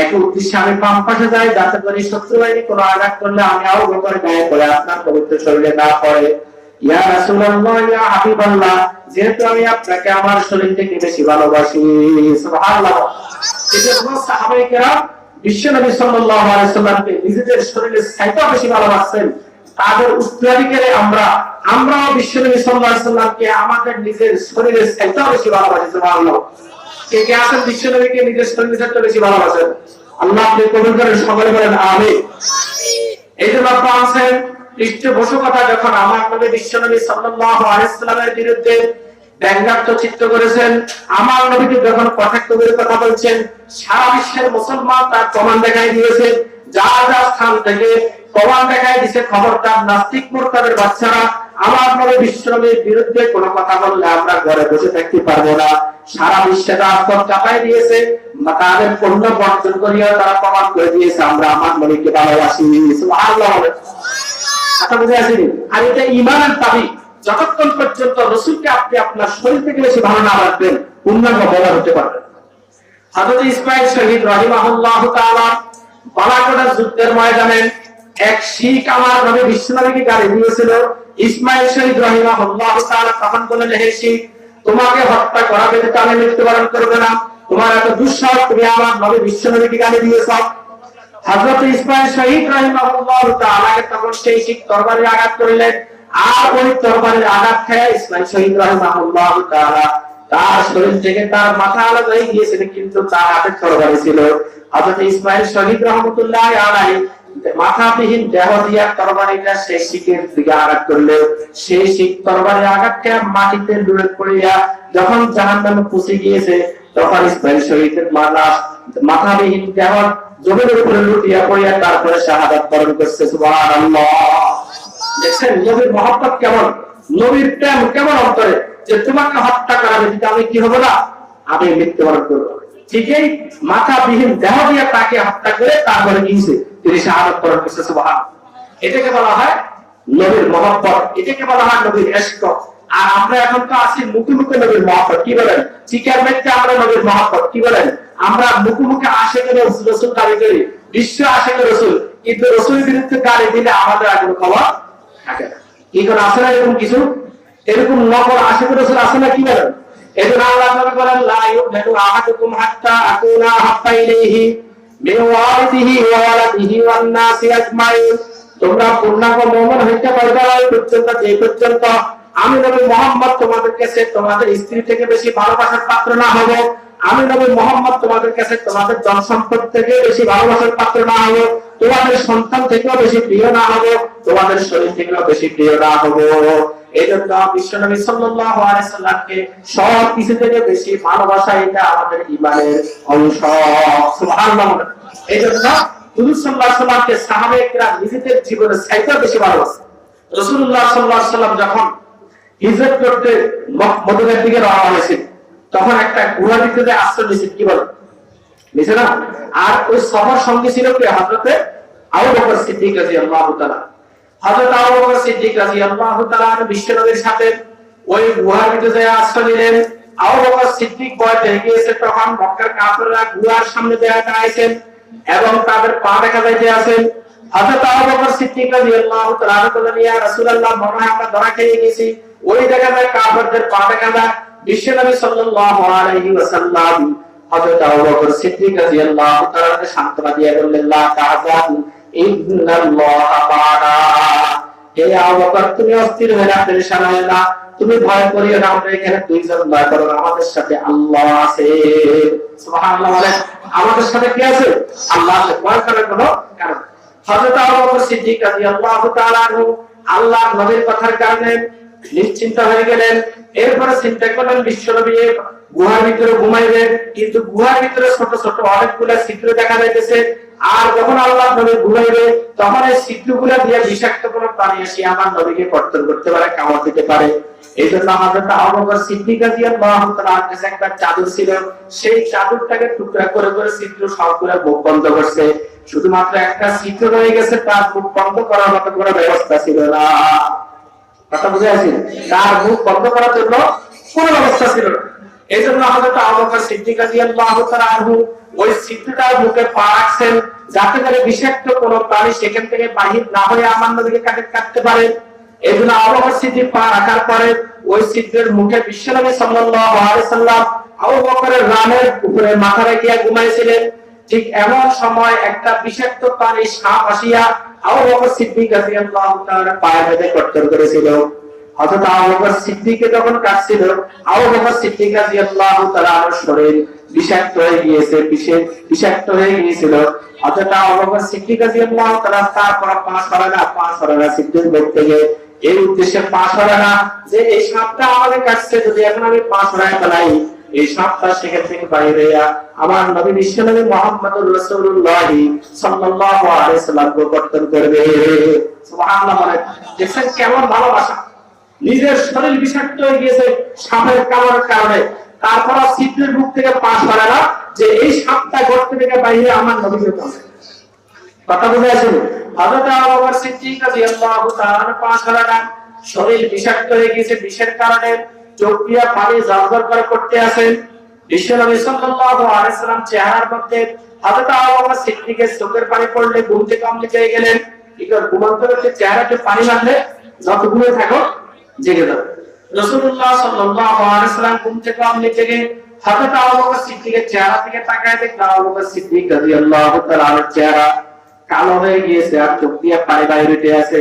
একই উদ্দেশ্যে আমি বাম পাশে যাই যাতে করে শত্রু বাহিনী কোনো আঘাত করলে আমি আবু বকরের গায়ে পড়ে, আপনার পবিত্র শরীরে না পড়ে। ইয়া রাসূলুল্লাহ, ইয়া হাবিবাল্লাহ, যেহেতু আমি আপনাকে আমার শরীর থেকে বেশি ভালোবাসি। সুবহানাল্লাহ। এজন্য সাহাবায়ে কেরাম বিশ্বনবী সাল্লাল্লাহু আলাইহি ওয়াসাল্লামকে নিজেদের শরীরের চাইতে বেশি ভালোবাসেন। তাদের উত্তরাধিকারে আমরাও বিশ্বনবী সাল্লাল্লাহু আলাইহি ওয়াসাল্লামকে আমাদের নিজের শরীরের চাইতে বেশি ভালোবাসি। সুবহানাল্লাহ। কে কে আছেন বিশ্ব নবীকে নিজের শরীর থেকে বেশি ভালোবাসেন? আল্লাহ আপনি কবুল করেন, সকলে বলেন আমিন। এই জন্য আছেন পৃষ্ঠপোষকতা যখন আমার নবী বিশ্ব নবী সাল্লাল্লাহু আলাইহি ওয়াসাল্লামের বিরুদ্ধে ব্যঙ্গাত্মক চিত্র করেছেন, আমার নবীকে যখন কটাক্ষ করে কথা বলছেন, সারা বিশ্বের মুসলমান তার প্রমাণ দেখাই দিয়েছে, যার যার স্থান থেকে প্রমাণ দেখাই দিয়েছে। খবরদার নাস্তিক মুরতাদের বাচ্চারা, আমার নবী বিশ্ব নবীর বিরুদ্ধে কোনো কথা বললে আমরা ঘরে বসে থাকতে পারবো না। সারা বিশ্বে রাজপথ চাপাই দিয়েছে, তাদের পণ্য বর্জন করিয়া তারা প্রমাণ করে দিয়েছে আমরা আমার নবীকে ভালোবাসি। সুবহানাল্লাহ। কথা বুঝে আসেনি? আর এটা ঈমানের দাবি। যতক্ষণ পর্যন্ত রাসূলকে আপনি আপনার শরীর থেকে বেশি ভালো না রাখবেন, পূর্ণাঙ্গ বলা হতে পারবেন। হযরত ইসমাঈল শহীদ রাহিমাহুল্লাহ তাআলা বালাকোট যুদ্ধের ময়দানে এক শিখ আমার নবী বিশ্ব নবীকে গালি দিয়েছিল। ইসমাঈল শহীদ রাহিমাহুল্লাহ তাআলা তখন বললেন, হে শিখ, তোমাকে হত্যা করা ব্যতীত আমি মৃত্যুবরণ করব না। তোমার এত দুঃসাহস, তুমি আমার নবী বিশ্ব নবীকে গালি দিয়েছ। হযরত ইসমাঈল শহীদ রাহিমাহুল্লাহ তাআলা তখন সেই শিখ তরবারি আঘাত করলেন, আর ওই তরবারির আঘাত খেয়ে ইসমাঈল শহীদ রাহিমাহুল্লাহ তাআলা তার শরীর থেকে তার মাথা আলাদা হয়ে গিয়েছিল, কিন্তু তার হাতে তরবারি ছিল। হযরত ইসমাঈল শহীদ রাহমাতুল্লাহি আলাইহি মাথাবিহীন দেহ দিয়া তরবারিটা সেই শিখের দিকে আঘাত করলে, সেই শিখ তরবারি আঘাত খেয়ে মাটিতে লুড়ে পড়িয়া যখন জাহান্নামে পৌঁছে গিয়েছে, তখন ইসমাঈল শহীদের মাথাবিহীন দেহ জমির উপরে লুটিয়া পড়িয়া তারপরে শাহাদাত বরণ করছে। সুবহানাল্লাহ। দেখছেন নবীর মহব্বত কেমন, নবীর প্রেম কেমন অন্তরে, যে তোমাকে হত্যা করা ব্যতীত আমি কি হবো না, আমি মৃত্যুবরণ করবো। ঠিকই মাথাবিহীন দেহ দিয়ে তাকে হত্যা করে তারপরে গিয়েছে, তিনি শাহাদাত বরণ করছে। সুবহানাল্লাহ। এটাকে বলা হয় নবীর মহব্বত, এটাকে বলা হয় নবীর ইশক। আর আমরা এখন তো আছি মুখে মুখে নবীর মহব্বত, কি বলেন? চিকার ব্যক্তি আমরা নবীর মহব্বত, কি বলেন? আমরা মুখে মুখে আশিকে রাসূল দাবি করি, বিশ্ব আশিকে রাসূল, কিন্তু রাসূলের বিরুদ্ধে গালি দিলে আমাদের আর কোনো খবর থাকে না। কি করে আছে না এরকম কিছু? এরকম নকল আশিকে রাসূল আছে না, কি বলেন? এজন্য আল্লাহ নবী বলেন, লা ইউমিনু আহাদুকুম হাত্তা আকুনা হাব্বা ইলাইহি মিন ওয়ালিদিহি ওয়া ওয়ালাদিহি ওয়ান নাসি আজমাইন। তোমরা পূর্ণাঙ্গ মুমিন হইতে পারবে না পর্যন্ত, যে পর্যন্ত আমি নবী মুহাম্মদ তোমাদের কাছে তোমাদের স্ত্রী থেকে বেশি ভালোবাসার পাত্র না হব, আমি নবী মুহাম্মদ তোমাদের কাছে তোমাদের জনসম্পদ থেকে বেশি ভালোবাসার পাত্র না হব, তোমাদের সন্তান থেকেও বেশি প্রিয় না হব, তোমাদের শরীর থেকেও বেশি প্রিয় না হব। এই জন্য বিশ্বনবী সাল্লাল্লাহু আলাইহি সাল্লামকে সব কিছু থেকে বেশি ভালোবাসা, এটা আমাদের ঈমানের অংশ। সুবহানাল্লাহ। এই জন্য রাসূল সাল্লাল্লাহু আলাইহি সাল্লামকে সাহাবায়ে কিরাম নিজেদের জীবনের চাইতে বেশি ভালোবাসেন। রাসূলুল্লাহ সাল্লাল্লাহু আলাইহি সাল্লাম যখন হিজরত করতে মদিনার দিকে রওনা হয়েছিল, তখন একটা গুহা ভিতরে আশ্রয় নিয়েছিল, কি বল নিছে না? আর ওই সফর সঙ্গে ছিল কি? হযরতে আবু বকর সিদ্দিক রাদিয়াল্লাহু তাআলা। হযরত আবু বকর সিদ্দিক রাদিয়াল্লাহু তাআলা বিশ্বনবীর সাথে ওই গুহার ভিতরে আশ্রয় নিলেন। আবু বকর সিদ্দিক বয়স হয়ে গিয়েছে, তখন মক্কার কাফেররা গুহার সামনে দাঁড়াইছেন এবং তাদের পা দেখা যাইতে আছেন। হযরত আবু বকর সিদ্দিক রাদিয়াল্লাহু তাআলা বললেন, ইয়া রাসূলুল্লাহ, মনে হয় আমরা ধরা খেয়ে গেছি। ওই দেখা যায় কাফেরদের পা দেখা যায়। বিশ্বনবী সাল্লাল্লাহু আলাইহি ওয়াসাল্লাম হযরত আবু বকর সিদ্দিক রাদিয়াল্লাহু তাআলাকে সান্ত্বনা দিয়ে বললেন, লা তাহজান ইন্নাল্লাহা মা'না। হে আবু বকর, তুমি অস্থির হয়ে না, পেরেশান হয়ে না, তুমি ভয় করিও না, আমরা এখানে দুইজন নয়, বরং আমাদের সাথে আল্লাহ আছে। সুবহানাল্লাহ। বলেন আমাদের সাথে কি আছে? আল্লাহ আছে। ভয় করার কোনো কারণ। হযরত আবু বকর সিদ্দিক রাদিয়াল্লাহু তাআলা আল্লাহর নবীর কথার কারণে নিশ্চিন্ত হয়ে গেলেন। এরপরে চিন্তা করলেন বিশ্বনবী গুহার ভিতরে ঘুমাইবে, কিন্তু গুহার ভিতরে ছোট ছোট অনেকগুলো ছিদ্র দেখা যাইতেছে। আর যখন আল্লাহ নবী ঘুমাইবে, তখন এই ছিদ্রগুলো দিয়ে বিষাক্ত কোনো প্রাণী এসে আমার নবীকে কর্তন করতে পারে, কামড় দিতে পারে। এই জন্য হযরত আবু বকর সিদ্দিক রাদিয়াল্লাহু তাআলার কাছে একটা চাদর ছিল, সেই চাদরটাকে টুকরা করে করে ছিদ্র সবগুলো মুখ বন্ধ করছে। শুধুমাত্র একটা ছিদ্র রয়ে গেছে, তার মুখ বন্ধ করার মতো কোনো ব্যবস্থা ছিল না। কথা বুঝে আছেন? তার মুখ বন্ধ করার জন্য কোনো ব্যবস্থা ছিল না। এই জন্য হযরত আবু বকর সিদ্দিক রাদিয়াল্লাহু তাআলা ওই ছিদ্রটার মুখে পা রাখছেন, যাতে করে বিষাক্ত কোনো প্রাণী সেখান থেকে বাহির না হয়ে আমার নবীকে কাটতে পারে। এই জন্য আবু বকর সিদ্দিক পা রাখার পরে ওই ছিদ্রের মুখে বিশ্বনবী সাল্লাল্লাহু আলাইহি সাল্লাম আবু বকরের রানের উপরে মাথা রেখে ঘুমাইছিলেন। ঠিক এমন সময় একটা বিষাক্ত প্রাণী সাপ আসিয়া আবু বকর সিদ্দিক রাদিয়াল্লাহু তাআলা পায়ে বেঁধে কর্তন করেছিল। হযরত আবু বকর সিদ্দিককে যখন কাটছিল, আবু বকর সিদ্দিক রাদিয়াল্লাহু তাআলা আনহুর শরীর বিষাক্ত হয়ে গিয়েছে, বিষাক্ত হয়ে গিয়েছিল। হযরত আবু বকর সিদ্দিক রাদিয়াল্লাহু তাআলা তারপর পা সরানা সিদ্দিক মুখ থেকে এই উদ্দেশ্যে পা সরানা যে এই সাপটা আমাকে কাটছে, যদি এখন আমি পা সরায় ফেলাই এই সাপটা সেখান থেকে বাইরে আমার নবী বিশ্বনবী মুহাম্মদুর রাসূলুল্লাহ সাল্লাল্লাহু আলাইহি সাল্লাম প্রবর্তন করবে। সুবহানাল্লাহ। বলেন দেখেন কেমন ভালোবাসা, নিজের শরীর বিষাক্ত হয়ে গিয়েছে সাপের কামড়ের কারণে, তারপর সিদ্দিকের মুখ থেকে পা সরানা যে এই সাপটা গর্ত থেকে বাইরে আমার নবীকে কাটছে। কথা বুঝে আসেন? হযরত আবু বকর সিদ্দিক রাদিয়াল্লাহু তাআলা পা সরানা, শরীর বিষাক্ত হয়ে গিয়েছে বিষের কারণে, চোখ দিয়ে পানি ঝরঝর করে পড়তে আছেন। বিশ্বনবী সাল্লাল্লাহু আলাইহি সাল্লাম চেহারার মধ্যে হযরত আবু বকর সিদ্দিকের চোখের পানি পড়লে ঘুম থেকে জেগে গেলেন। এবার ঘুমন্ত ব্যক্তির চেহারাতে পানি মারলে যত ঘুমিয়ে থাকো জেগে যাবে। রাসূলুল্লাহ সাল্লাল্লাহু আলাইহি সাল্লাম ঘুম থেকে জেগে হযরত আবু বকর সিদ্দিকের চেহারা থেকে তাকায় দেখলেন আবু বকর সিদ্দিক রাদিয়াল্লাহু তাআলার চেহারা কালো হয়ে গিয়েছে আর চোখ দিয়ে পানি বাইরে উঠে আছে।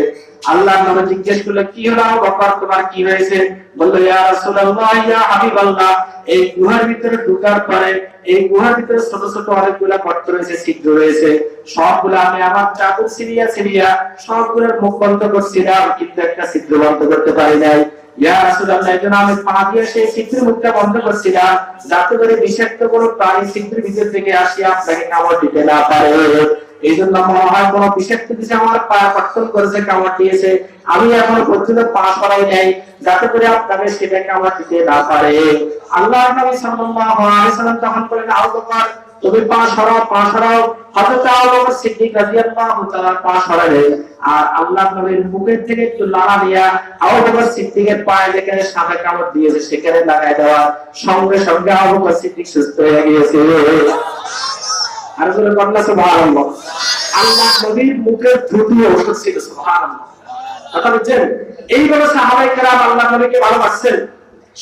আল্লাহর নবী জিজ্ঞেস করলেন, কি হলো আবু বকর, তোমার কি হয়েছে? বলল, ইয়া রাসূলুল্লাহ, ইয়া হাবিবাল্লাহ, এই গুহার ভিতরে ঢোকার পরে এই গুহার ভিতরে ছোট ছোট অনেকগুলা গর্ত রয়েছে, ছিদ্র রয়েছে, সবগুলো আমি আমার চাদর সিরিয়া সবগুলোর মুখ বন্ধ করছিলাম, কিন্তু একটা ছিদ্র বন্ধ করতে পারি নাই। ইয়া রাসূলুল্লাহ, এজন্য আমি পা দিয়ে সেই ছিদ্রের মুখটা বন্ধ করছিলাম, যাতে করে বিষাক্ত কোনো প্রাণী ছিদ্রের ভিতর থেকে আসি আপনাকে কামড় দিতে না পারে। এই জন্য মনে হয় কোন বিষাক্ত কিছু আমার পা কর্তন করেছে, কামড় দিয়েছে, আমি এখনো পর্যন্ত পা সরাই নাই, যাতে করে আপনাকে সেটা কামড় দিতে না পারে। আল্লাহর নবী সাল্লাল্লাহু আলাইহি সাল্লাম তখন বলেন, আবু বকর তুমি পা সরাও। হযরত আবু বকর সিদ্দিক রাদিয়াল্লাহু তাআলা পা সরালেন, আর আল্লাহর নবীর মুখের থেকে একটু লাড়া দিয়া আবু বকর সিদ্দিকের পায়ে যেখানে সাপে কামড় দিয়েছে সেখানে লাগায় দেওয়া সঙ্গে সঙ্গে আবু বকর সিদ্দিক সুস্থ হয়ে গিয়েছে। আর বলে বলনা সুবহানাল্লাহ। আল্লাহ নবীর মুখের থুতু ওষুধ ছিল। সুবহানাল্লাহ। কথা বুঝছেন? এইভাবে সাহাবায়ে কেরাম আল্লাহ নবীকে ভালোবাসছেন।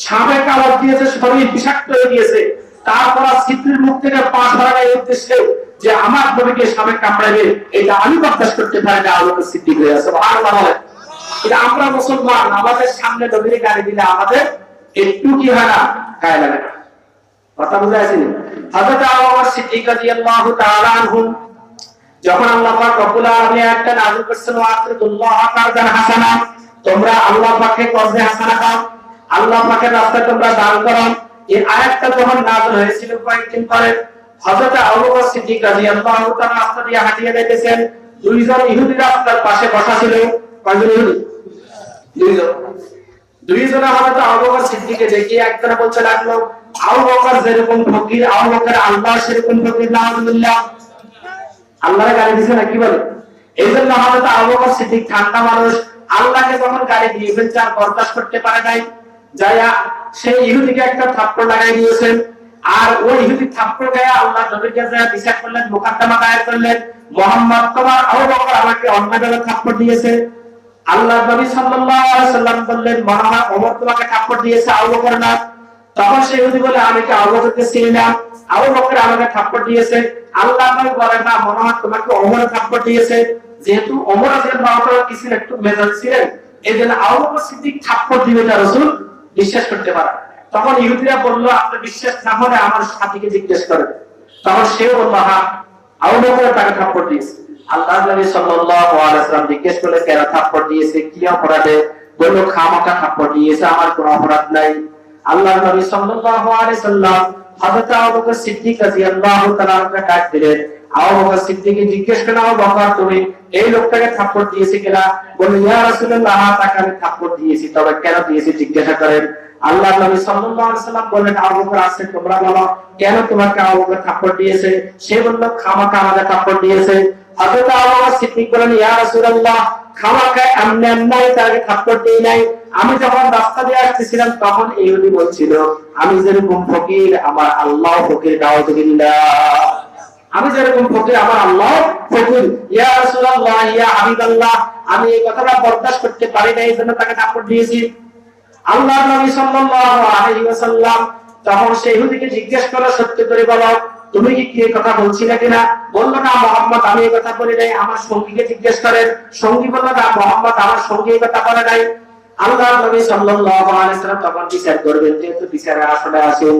সাপে কামড় দিয়েছে, শরীর বিষাক্ত হয়ে গিয়েছে, তারপর ছিদ্রের মুখ থেকে পা সরানোর উদ্দেশ্যে যে আমার নবীকে সাপে কামড়াবে এটা আমি বরদাস্ত করতে পারি না, আবু বকর সিদ্দিক হয়ে আছে। সুবহানাল্লাহ। এটা আমরা মুসলমান, আমাদের সামনে নবীর গালি দিলে আমাদের একটু কি হয় না, গায়ে লাগে না। কথা বুঝা আছে? হযরত আবু বকর সিদ্দিক রাদিয়াল্লাহু তাআলা আনহু যখন আল্লাহ পাক রব্বুল আলামিন একটা নাযিল করেছেন, ওয়াকরিদুল্লাহ কারদান হাসানা, তোমরা আল্লাহ পাককে কর্জে হাসানা দাও, আল্লাহ পাকের রাস্তায় তোমরা দান করো। এই আয়াতটা যখন নাযিল হয়েছিল কয়েকদিন পরে হযরত আবু বকর সিদ্দিক রাদিয়াল্লাহু তাআলা রাস্তা দিয়ে হাঁটিয়ে যাইতেছেন, দুইজন ইহুদি রাস্তার পাশে বসা ছিল। কয়জন ইহুদি? দুইজন হযরত আবু বকর সিদ্দিককে দেখে একজন বলতে লাগলো, আবু বকর যেরকম ফকির, আবু বকর আল্লাহ সেরকম ফকির। নাউযুবিল্লাহ। আল্লাহর গালি দিছে না, কি বলে? এইজন্য হযরত আবু বকর সিদ্দিক ঠান্ডা মানুষ, আল্লাহকে যখন গালি দিয়ে ফেলছে আর বরদাস্ত করতে পারে নাই, যায়া সেই ইহুদিকে একটা থাপ্পড় লাগাই দিয়েছেন। আর ওই ইহুদি থাপ্পড় গায়ে আল্লাহ নবীকে যা বিচার করলেন, মুকাদ্দমা দায়ের করলেন, মুহাম্মদ তোমার আবু বকর আমাকে অন্যায়ভাবে থাপ্পড় দিয়েছে। আল্লাহ নবী সাল্লাল্লাহু আলাইহি সাল্লাম বললেন, মনে হয় ওমর তোমাকে থাপ্পড় দিয়েছে, আবু বকর না। তখন সেই ইহুদি বলে, আমি কি আবু বকরকে চিনি না, আবু বকর আমাকে থাপ্পড় দিয়েছে। আল্লাহ নবী বলেন, না, মনে হয় তোমাকে ওমর থাপ্পড় দিয়েছে। যেহেতু ওমর রাদিয়াল্লাহু তাআলা কিছু একটু মেজাজ ছিলেন, এইজন্য আবু বকর সিদ্দিক থাপ্পড় দিবে না রাসূল বিশ্বাস করতে পারে। তখন ইহুদিরা বলল, আপনি বিশ্বাস না হলে আমার সাথীকে জিজ্ঞেস করেন। তখন সেও বলল, হ্যাঁ, আবু বকর তাকে থাপ্পড় দিয়েছে। আল্লাহর নবী সাল্লাল্লাহু আলাইহি ওয়াসাল্লাম জিজ্ঞেস করলেন, কেন থাপ্পড় দিয়েছে, কি অপরাধে? বলল, খামাখা থাপ্পড় দিয়েছে, আমার কোনো অপরাধ নাই। আল্লাহর নবী সাল্লাল্লাহু আলাইহি ওয়াসাল্লাম হযরত আবু বকর সিদ্দিক রাদিয়াল্লাহু তাআলাকে ডাক দিলেন। আবু বকর সিদ্দিককে জিজ্ঞেস করলেন, আবু বকর তুমি এই লোকটাকে থাপ্পড় দিয়েছে কিনা? বলল, ইয়া রাসূলুল্লাহ, তাকে আমি থাপ্পড় দিয়েছি, তবে কেন দিয়েছি জিজ্ঞাসা করেন। আল্লাহর নবী সাল্লাল্লাহু আলাইহি ওয়াসাল্লাম বললেন, আবু বকর আছে, তোমরা বলো কেন তোমাকে আবু বকর থাপ্পড় দিয়েছে? সে বলল, খামাখা আমাকে থাপ্পড় দিয়েছে। হযরত আবু বকর সিদ্দিক বলেন, ইয়া রাসূলুল্লাহ, খামাখা আমি তাকে থাপ্পড় দেই নাই। আমি যখন রাস্তা দিয়ে আসতেছিলাম তখন ইহুদি বলছিল, আমি যেরকম ফকির আমার আল্লাহ ফকির। নাউযুবিল্লাহ। আমি যেরকম ফকির আমার আল্লাহ ফকির। ইয়া রাসূলুল্লাহ, ইয়া হাবিবাল্লাহ, আমি এই কথাটা বরদাস্ত করতে পারি না, এইজন্য তাকে থাপ্পড় দিয়েছি। আল্লাহর নবী সাল্লাল্লাহু আলাইহি ওয়াসাল্লাম তখন সেই ইহুদিকে জিজ্ঞেস করলো, সত্য করে বলো, তুমি কি এই কথা বলছিলে কিনা? বলল, না মুহাম্মদ, আমি এই কথা বলি নাই। আমার সঙ্গীকে জিজ্ঞেস করেন। সঙ্গী বলল, না মুহাম্মদ, আমার সঙ্গী এই কথা বলে নাই। আল্লাহ নবী সাল্লাল্লাহু আলাইহি ওয়াসাল্লাম তখন বিচার করবেন, যেহেতু বিচারের আসনে আসেন।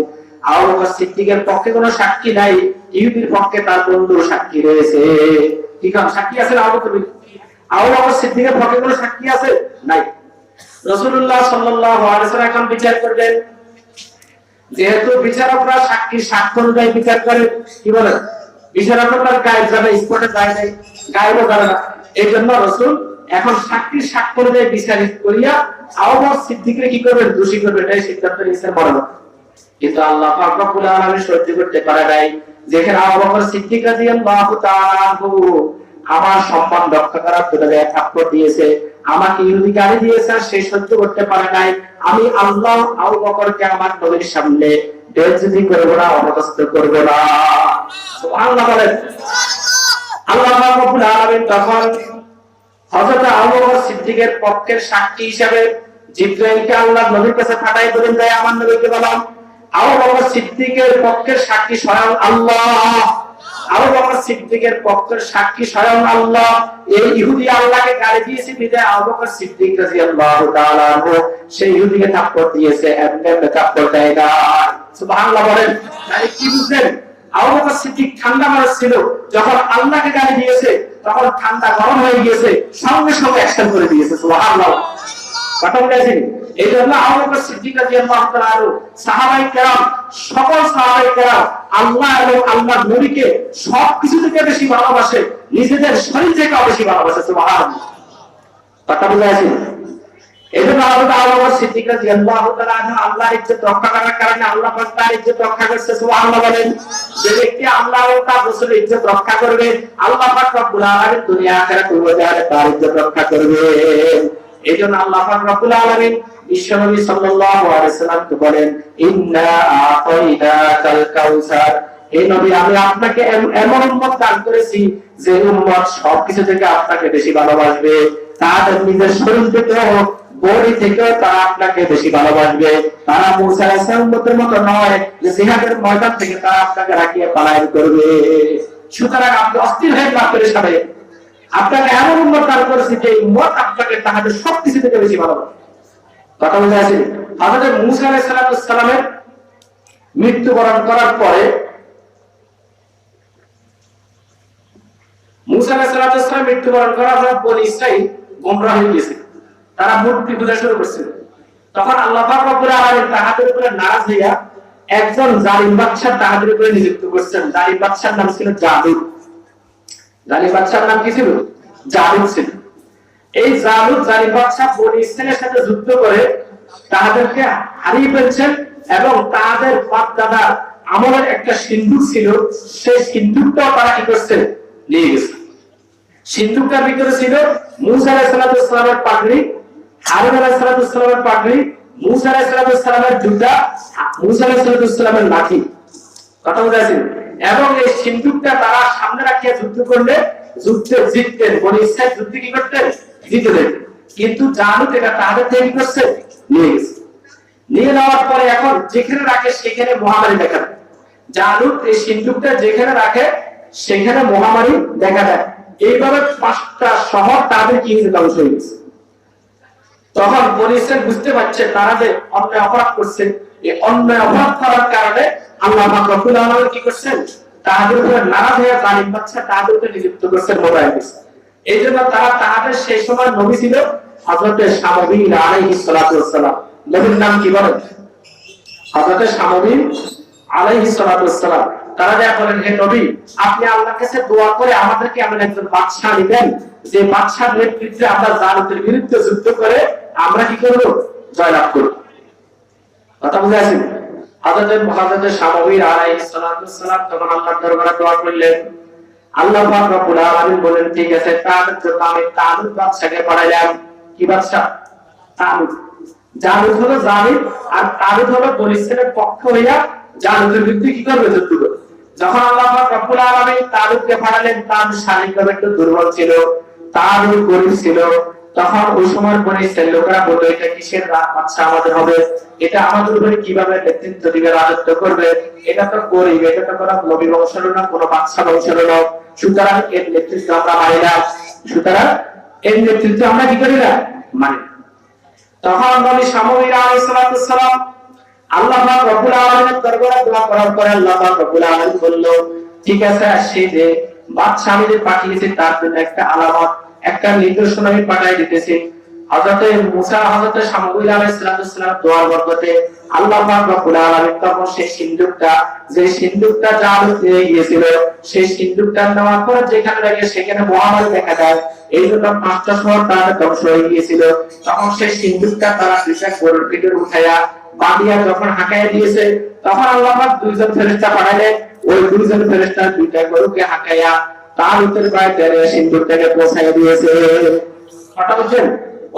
আবু বকর সিদ্দিকের পক্ষে কোনো সাক্ষী নাই, ইহুদির পক্ষে তার বন্ধু সাক্ষী রয়েছে। ঠিক আছে, সাক্ষী আছে আবু বকর সিদ্দিকের পক্ষে কোনো সাক্ষী আছে নাই। রাসূলুল্লাহ সাল্লাল্লাহু আলাইহি ওয়াসাল্লাম এখন বিচার করবেন। যেহেতু বিচারকরা সাক্ষী সাক্ষ্য অনুযায়ী বিচার করে, কি বলে বিচারকরা তার গায়েব যাবে, স্পটে যায় নাই, গায়েবও করে না। এই জন্য রাসূল এখন সাক্ষী সাক্ষ্য অনুযায়ী বিচার করিয়া আবু বকর সিদ্দিককে কি করবেন, দোষী করবেন, এটাই সিদ্ধান্ত নিয়েছেন বড়। কিন্তু আল্লাহ পাক রব্বুল আলামিন সহ্য করতে পারে নাই। যেখানে আবু বকর সিদ্দিক রাদিয়াল্লাহু তাআলা আনহু আমার সম্মান রক্ষা করার জন্য থাপ্পড় দিয়েছে, আমাকে ইহুদি গালি দিয়েছে, সে সহ্য করতে পারে নাই। আমি আল্লাহ আবু বকরকে আমার নবীর সামনে বেইজ্জতি করব না, অপদস্থ করব না। সুবহানাল্লাহ বলেন। আল্লাহ পাক রব্বুল আলামিন তখন হযরত আবু বকর সিদ্দিকের পক্ষের সাক্ষী হিসেবে জিবরাইলকে আল্লাহ নবীর কাছে পাঠায় বলেন, তাই আমার নবীকে বললাম আবু বকর সিদ্দিকের পক্ষের সাক্ষী স্বয়ং আল্লাহ। আবু বকর সিদ্দিকের পক্ষের সাক্ষী স্বয়ং আল্লাহ। এই ইহুদি আল্লাহকে গালি দিয়েছে বিধায় আবু বকর সিদ্দিক রাদিয়াল্লাহু তাআলা আনহু সেই ইহুদিকে থাপ্পড় দিয়েছে, এমনি থাপ্পড় দেয় না। সুবহানাল্লাহ বলেন। তাই কি বুঝলেন, আবু বকর সিদ্দিক ঠান্ডা মানুষ ছিল, যখন আল্লাহকে গালি দিয়েছে তখন ঠান্ডা গরম হয়ে গিয়েছে, সঙ্গে সঙ্গে অ্যাকশন করে দিয়েছে। সুবহানাল্লাহ। কথা বুঝেছেন? এই জন্য আবু বকর সিদ্দিক রাদিয়াল্লাহু তাআলা আনহু সাহাবায়ে কেরাম, সকল সাহাবায়ে কেরাম আল্লাহ এবং আল্লাহর নবীকে সবকিছু থেকে বেশি ভালোবাসে, নিজেদের শরীর থেকেও বেশি ভালোবাসে। সুবহানাল্লাহ। কথা বুঝেছেন? এই জন্য আবু বকর সিদ্দিক রাদিয়াল্লাহু তাআলা আনহু আল্লাহর ইজ্জত রক্ষা করার কারণে আল্লাহ পাক তার ইজ্জত রক্ষা করছে। সুবহানাল্লাহ বলেন। যে ব্যক্তি আল্লাহ এবং তার রাসূলের ইজ্জত রক্ষা করবে, আল্লাহ পাক রব্বুল আলামিন দুনিয়া আখিরাত উভয় জায়গায় তার ইজ্জত রক্ষা করবে। এইজন্য আল্লাহ পাক রব্বুল আলামিন বিশ্বনবী সাল্লাল্লাহু আলাইহি ওয়াসাল্লামকে বলেন, ইন্না আতাইনাকাল কাউসার, হে নবী আমি আপনাকে এমন উম্মত দান করেছি যে উম্মত সবকিছু থেকে আপনাকে বেশি ভালোবাসবে, তাদের নিজের শরীর থেকে বডি থেকে তারা আপনাকে বেশি ভালোবাসবে। তারা মূসা আলাইহিস সালামের মতো নয় যে জিহাদের ময়দান থেকে তারা আপনাকে রাখিয়ে পলায়ন করবে। সুতরাং আপনি অস্থির হয়ে না করে সাথে আপনাকে এমন উম্মত দান করেছি যে উম্মত আপনাকে তাদের সবকিছু থেকে বেশি ভালোবাসে। কথা বুঝে আসেনি? হযরত মূসা আলাইহিস সালামের মৃত্যুবরণ করার পরে মূসা আলাইহিস সালাম মৃত্যুবরণ করার পর বনি ইসরাইল গোমরাহ হয়ে গেছে, তারা মূর্তি পূজা শুরু করছে। তখন আল্লাহ পাক রব্বুল আলামিন তাদের উপরে নারাজ হইয়া একজন জালিম বাদশা তাদের উপরে নিযুক্ত করেছেন। জালিম বাদশার নাম ছিল জালুত। জালিম বাদশার নাম কি ছিল? জালুত ছিল। এই জালুত জালিম বাদশা বনি ইসরাইলের সাথে যুদ্ধ করে তাদেরকে হারিয়ে ফেলছেন এবং তাদের বাপ দাদার আমলের একটা সিন্ধুক ছিল, সেই সিন্ধুকটাও তারা কি করছে, নিয়ে গেছে। সিন্ধুকটার ভিতরে ছিল মূসা আলাইহিস সালামের পাগড়ি, হারুন আলাইহিস সালামের পাগড়ি, মূসা আলাইহিস সালামের জুতা, মূসা আলাইহিস সালামের লাঠি। কথা বুঝাইছেন? এবং এই সিন্ধুকটা তারা সামনে রাখিয়া যুদ্ধ করলে যুদ্ধে জিততেন, বনি ইসরাইল যুদ্ধে কি করতেন, জিততেন। কিন্তু জালুত এটা তাদের থেকে কি করছে, নিয়ে গেছে। নিয়ে নেওয়ার পরে এখন যেখানে রাখে সেখানে মহামারী দেখা দেয়। জালুত এই সিন্ধুকটা যেখানে রাখে সেখানে মহামারী দেখা দেয়। এইভাবে 5টা শহর তাদের কি ধ্বংস হয়ে গেছে। তখন বনি ইসরাইল বুঝতে পারছে তারা যে অন্যায় অপরাধ করছে, এই অন্যায় অপরাধ করার কারণে আল্লাহ পাক রব্বুল আলামিন কি করছেন, তাদের উপরে নারাজ হয়ে জালিম বাদশা তাদের উপরে নিযুক্ত করছেন, মোতায়েন করছেন। এই জন্য তারা তাদের সেই সময় নবী ছিল হযরত শামুঈল আলাইহিস সালাতু ওয়াস সালাম। নবীর নাম কি বলেন? হযরত শামুঈল আলাইহিস সালাতু ওয়াস সালাম। তারা যা বলেন, হে নবী আপনি আল্লাহর কাছে দোয়া করে আমাদেরকে এমন একজন বাদশা দিবেন যে বাদশার নেতৃত্বে আমরা জালুতের বিরুদ্ধে যুদ্ধ করে আমরা কি করব, জয়লাভ করব। কথা বুঝে আসেন? হযরত শামুঈল আলাইহিস সালাতু ওয়াস সালাম তখন আল্লাহর দরবারে দোয়া করলেন। আল্লাহ পাক রব্বুল আলামিন বলেন, ঠিক আছে তাদের জন্য আমি তালুত বাদশাকে পাঠাইলাম। কি বাদশা? তালুত। জালুত হলো জালিম আর তালুত হলো বনি ইসরাইলের পক্ষ হইয়া জালুতের বিরুদ্ধে কি করবে, যুদ্ধ করবে। যখন আল্লাহ পাক রব্বুল আলামিন তালুতকে পাঠালেন, তালুত শারীরিকভাবে একটু দুর্বল ছিল, তালুত গরীব ছিল। তখন ওই সময় বনি ইসরাইল লোকেরা বলল, এটা কিসের বাদশা আমাদের হবে, এটা আমাদের উপরে কিভাবে নেতৃত্ব দিবে, রাজত্ব করবে, এটা তো গরীব, এটা তো কোনো নবী বংশের না, কোনো বাদশা বংশের না। সুতরাং এর নেতৃত্ব আমরা মানি না, সুতরাং এর নেতৃত্ব আমরা কি করি না, মানি। তখন নবী শামুঈল আলাইহিস সালাম আল্লাহ পাক রব্বুল আলামিনের দরবারে দোয়া করার পরে আল্লাহ পাক রব্বুল আলামিন বলল, ঠিক আছে, সেই যে বাদশা আমি যে পাঠিয়েছি তার জন্য একটা আলামত, একটা নিদর্শন আমি পাঠিয়ে দিতেছি। হযরতে মুসা, হযরতে শামুঈল আলাইহিস সালাম দোয়ার বরকতে আল্লাহ পাক রব্বুল আলামিন তখন সেই সিন্দুকটা, যে সিন্দুকটা জালুত নিয়ে গিয়েছিল, সেই সিন্দুকটা নেওয়ার পর যেখানে লাগে সেখানে মহামারী দেখা যায়, এই জন্য 5টা শহর তারা ধ্বংস হয়ে গিয়েছিল। তখন সেই সিন্দুকটা তারা দুইটা গরুর পিঠে উঠাইয়া বাঁধিয়া যখন হাঁকাইয়া দিয়েছে, তখন আল্লাহ পাক দুইজন ফেরেশতা পাঠালেন, ওই দুইজন ফেরেশতা দুইটা গরুকে হাঁকাইয়া তার উত্তর বাইরে সিন্দুকটাকে পৌঁছাইয়া দিয়েছে। কথা বলছেন?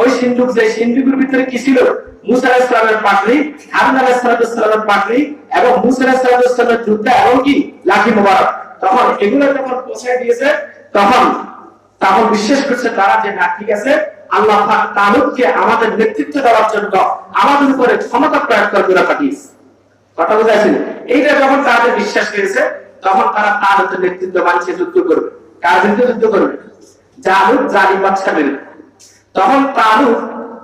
ওই সিন্দুক, যে সিন্দুকের ভিতরে কি ছিল? মুসা আলাইহিস সালামের পাগড়ি, হারুন আলাইহিস সালামের পাগড়ি এবং মুসা আলাইহিস সালামের জুতা এবং কি লাঠি মোবারক। তখন এগুলো যখন পৌঁছায় দিয়েছে, তখন বিশ্বাস করছে তারা যে না, ঠিক আছে, আল্লাহ পাক তালুতকে আমাদের নেতৃত্ব দেওয়ার জন্য আমাদের উপরে ক্ষমতা প্রয়োগ করে পাঠিয়েছে। কথা বুঝাইছেন? এইটা যখন তাদের বিশ্বাস করেছে, তখন তারা তালুতের নেতৃত্ব মানছে, যুদ্ধ করবে। কার বিরুদ্ধে যুদ্ধ করবে? জালুত, জালিম বাদশার বিরুদ্ধে। তখন তালুত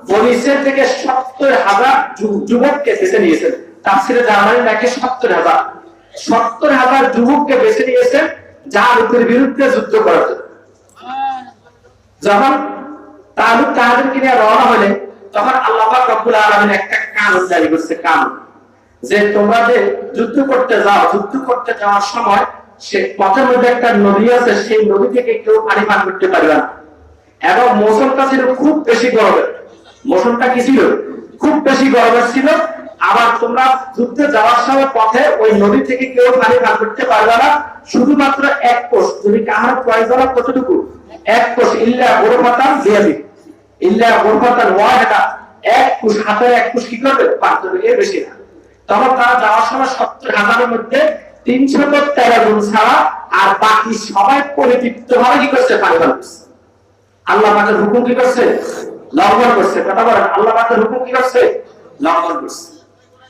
বনী ইসরাইল থেকে 70,000 যুবককে বেছে নিয়েছেন। তাফসীরে জার্মানি নাকি 70,000 যুবককে বেছে নিয়েছেন জালুতের বিরুদ্ধে যুদ্ধ করার জন্য। যখন তালুত তাদেরকে নিয়ে রওনা হলেন, তখন আল্লাহ পাক রব্বুল আলামিন একটা কানুন জারি করছে, কানুন, যে তোমরা যে যুদ্ধ করতে যাও, যুদ্ধ করতে যাওয়ার সময় সে পথের মধ্যে একটা নদী আছে, সেই নদী থেকে কেউ পানি পান করতে পারবে না। এবং মৌসুমটা ছিল খুব বেশি গরমের। মৌসুমটা কি ছিল? খুব বেশি গরমের ছিল। আবার তোমরা যুদ্ধে যাওয়ার সময় পথে ওই নদী থেকে কেউ পানি পান করতে পারবে না, শুধুমাত্র এক কোষ, যদি কাহার প্রয়োজন কতটুকু? এক কোষ, ইল্লা গোরফাতান দিয়াবি, ইল্লা গোরফাতান ওয়াহিদা, এক কোষ, হাতের এক কোষ কি করবে? পান করবে, এর বেশি না। তখন তারা যাওয়ার সময় 70,000-এর মধ্যে 313 জন ছাড়া আর বাকি সবাই পরিতৃপ্ত ভাবে কি করছে? পানি পান করছে। আল্লাহ পাকের হুকুম কি করছে? লঙ্ঘন করছে। কথা বলেন, আল্লাহ পাকের হুকুম কি করছে? লঙ্ঘন করছে।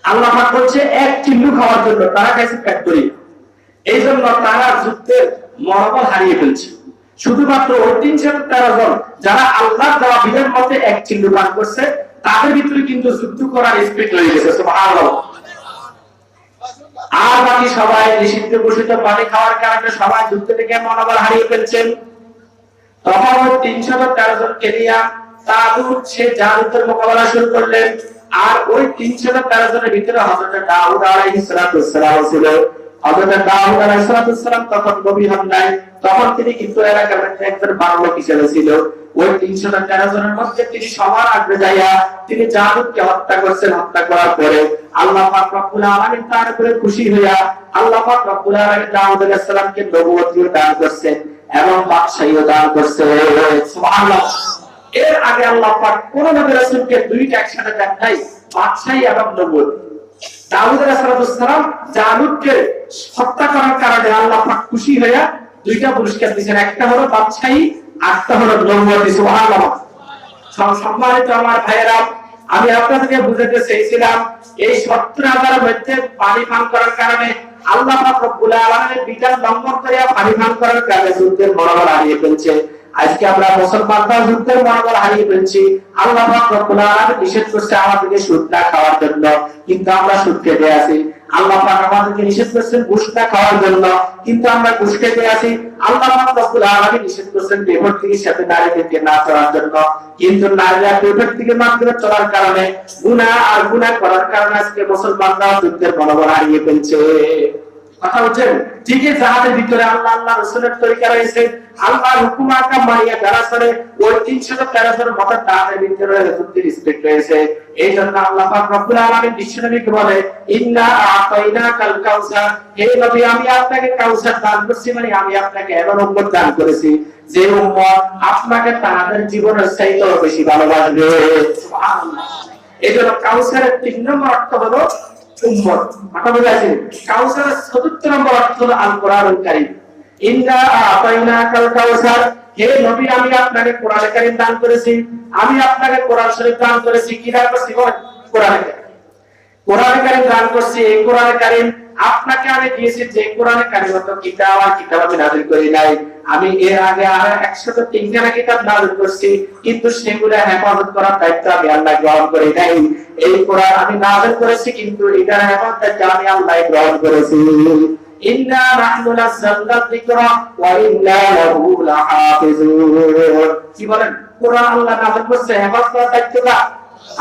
আল্লাহ পাক বলছে এক চিল্লু খাওয়ার জন্য তারা খাইছে পেট করি। এই জন্য তারা যুদ্ধের মনোবল হারিয়ে ফেলছে। শুধুমাত্র ওই 313 জন যারা আল্লাহর দেওয়া বিধান মতে এক চিল্লু পান করছে, তাদের ভিতরে কিন্তু যুদ্ধ করার স্পিড হয়ে গেছে। সুবহানাল্লাহ। আর বাকি সবাই নিষিদ্ধ ঘোষিত পানি খাওয়ার কারণে সবাই যুদ্ধ থেকে মনোবল হারিয়ে ফেলছেন। তখন 313 জনকে নিয়ে তালুত সে জালুতের মোকাবেলা শুরু করলেন। আর ওই 313 জনের ভিতরে হযরত দাউদ আলাইহিস সালাম ছিল। হযরত দাউদ আলাইহিস সালাম তখন নবী হন নাই, তখন তিনি কিন্তু এলাকার মধ্যে একজন ভালো লোক হিসেবে ছিল। ওই 313 জনের মধ্যে তিনি সবার আগে যাইয়া তিনি জালুতকে হত্যা করছেন। হত্যা করার পরে আল্লাহ পাক রব্বুল আলামিন তার উপরে খুশি হইয়া আল্লাহ পাক রব্বুল আলামিন দাউদ আলাইহিস সালামকে নবুয়ত দান করছেন এবং বাদশাহীও দান করছেন। সুবহানাল্লাহ। এর আগে আল্লাহ পাক কোন নবী রাসূলকে দুইটা একসাথে দেন নাই, বাদশাহী এবং নবুয়ত। দাউদ আলাইহিস সালাম জালুতকে হত্যা করার কারণে আল্লাহ পাক খুশি হইয়া দুইটা পুরস্কার দিয়েছেন, একটা হলো বাদশাহী, আরেকটা হলো নবুয়ত। সুবহানাল্লাহ। সম্মানিত আমার ভাইয়েরা, আমি আপনাদেরকে বুঝাতে চেয়েছিলাম এই 70,000-এর মধ্যে পানি পান করার কারণে আল্লাহ পাক রব্বুল আলামিনের বিধান লঙ্ঘন করে পানি পান করার কারণে যুদ্ধের মনোবল হারিয়ে ফেলছে। আজকে আমরা মুসলমানরা যুদ্ধের মনোবল হারিয়ে ফেলছি। আল্লাহ পাক রব্বুল আলামিন নিষেধ করছে আমাদেরকে সুদ না খাওয়ার জন্য, কিন্তু আমরা সুদ খেতে আছি। আল্লাহ পাক আমাদেরকে নিষেধ করছেন ঘুষ না খাওয়ার জন্য, কিন্তু আমরা ঘুষ খেতে আছি। আল্লাহ পাক রব্বুল আলামিন নিষেধ করছেন বেপরদিগির সাথে নারীদেরকে না চলার জন্য, কিন্তু নারীরা বেপরদিগির মাধ্যমে চলার কারণে গুনাহ আর গুনাহ করার কারণে আজকে মুসলমানরা যুদ্ধের মনোবল হারিয়ে ফেলছে। কথা বলছেন? ঠিকই যাদের ভিতরে আল্লাহ আল্লাহ রাসূলের তরিকা রয়েছে, আল্লাহর হুকুম আকাম মানিয়া যারা চলে, ওই 313 জনের মত তাদের ভিতরে যুদ্ধের স্পিড রয়েছে। এই জন্য আল্লাহ পাক রব্বুল আলামিন বিশ্বনবীকে বলে, ইন্না আতাইনাকাল কাউসার, হে নবী আমি আপনাকে কাউসার দান করেছি, মানে আমি আপনাকে এমন উম্মত দান করেছি যে উম্মত আপনাকে তাদের জীবনের চাইতেও বেশি ভালোবাসবে। সুবহানাল্লাহ। এই জন্য কাউসারের 3 নম্বর অর্থ হলো উম্মত। কথা বুঝাইছেন? কাউসারের 4র্থ নম্বর অর্থ হলো আল কোরআনুল কারীম। ইন্না আতাইনাকাল কাউসার, হে নবী আমি আপনাকে কোরআনুল কারীম দান করেছি, আমি আপনাকে কোরআন শরীফ দান করেছি। কি দান করেছি? কোরআন। কোরআনে কারীম দান করছি, এই কোরআনে কারীম আপনাকে আমি দিয়েছি, যে কোরআনে কারীম তো কিতাব আর কিতাব আমি নাযিল করি নাই। আমি এর আগে আর 103 কিতাব নাযিল করছি, কিন্তু সেগুলো হেফাজত করার দায়িত্ব আমি আল্লাহ গ্রহণ করি নাই। এই কোরআন আমি নাযিল করেছি, কিন্তু এটার হেফাজত আমি আল্লাহ গ্রহণ করেছি। ইন্না নাহনু নাযালনা যিকরা ওয়া ইন্না লাহু লাহাফিজুন। কি বলেন? কোরআন আল্লাহ নাযিল করছে, হেফাজত করার দায়িত্বটা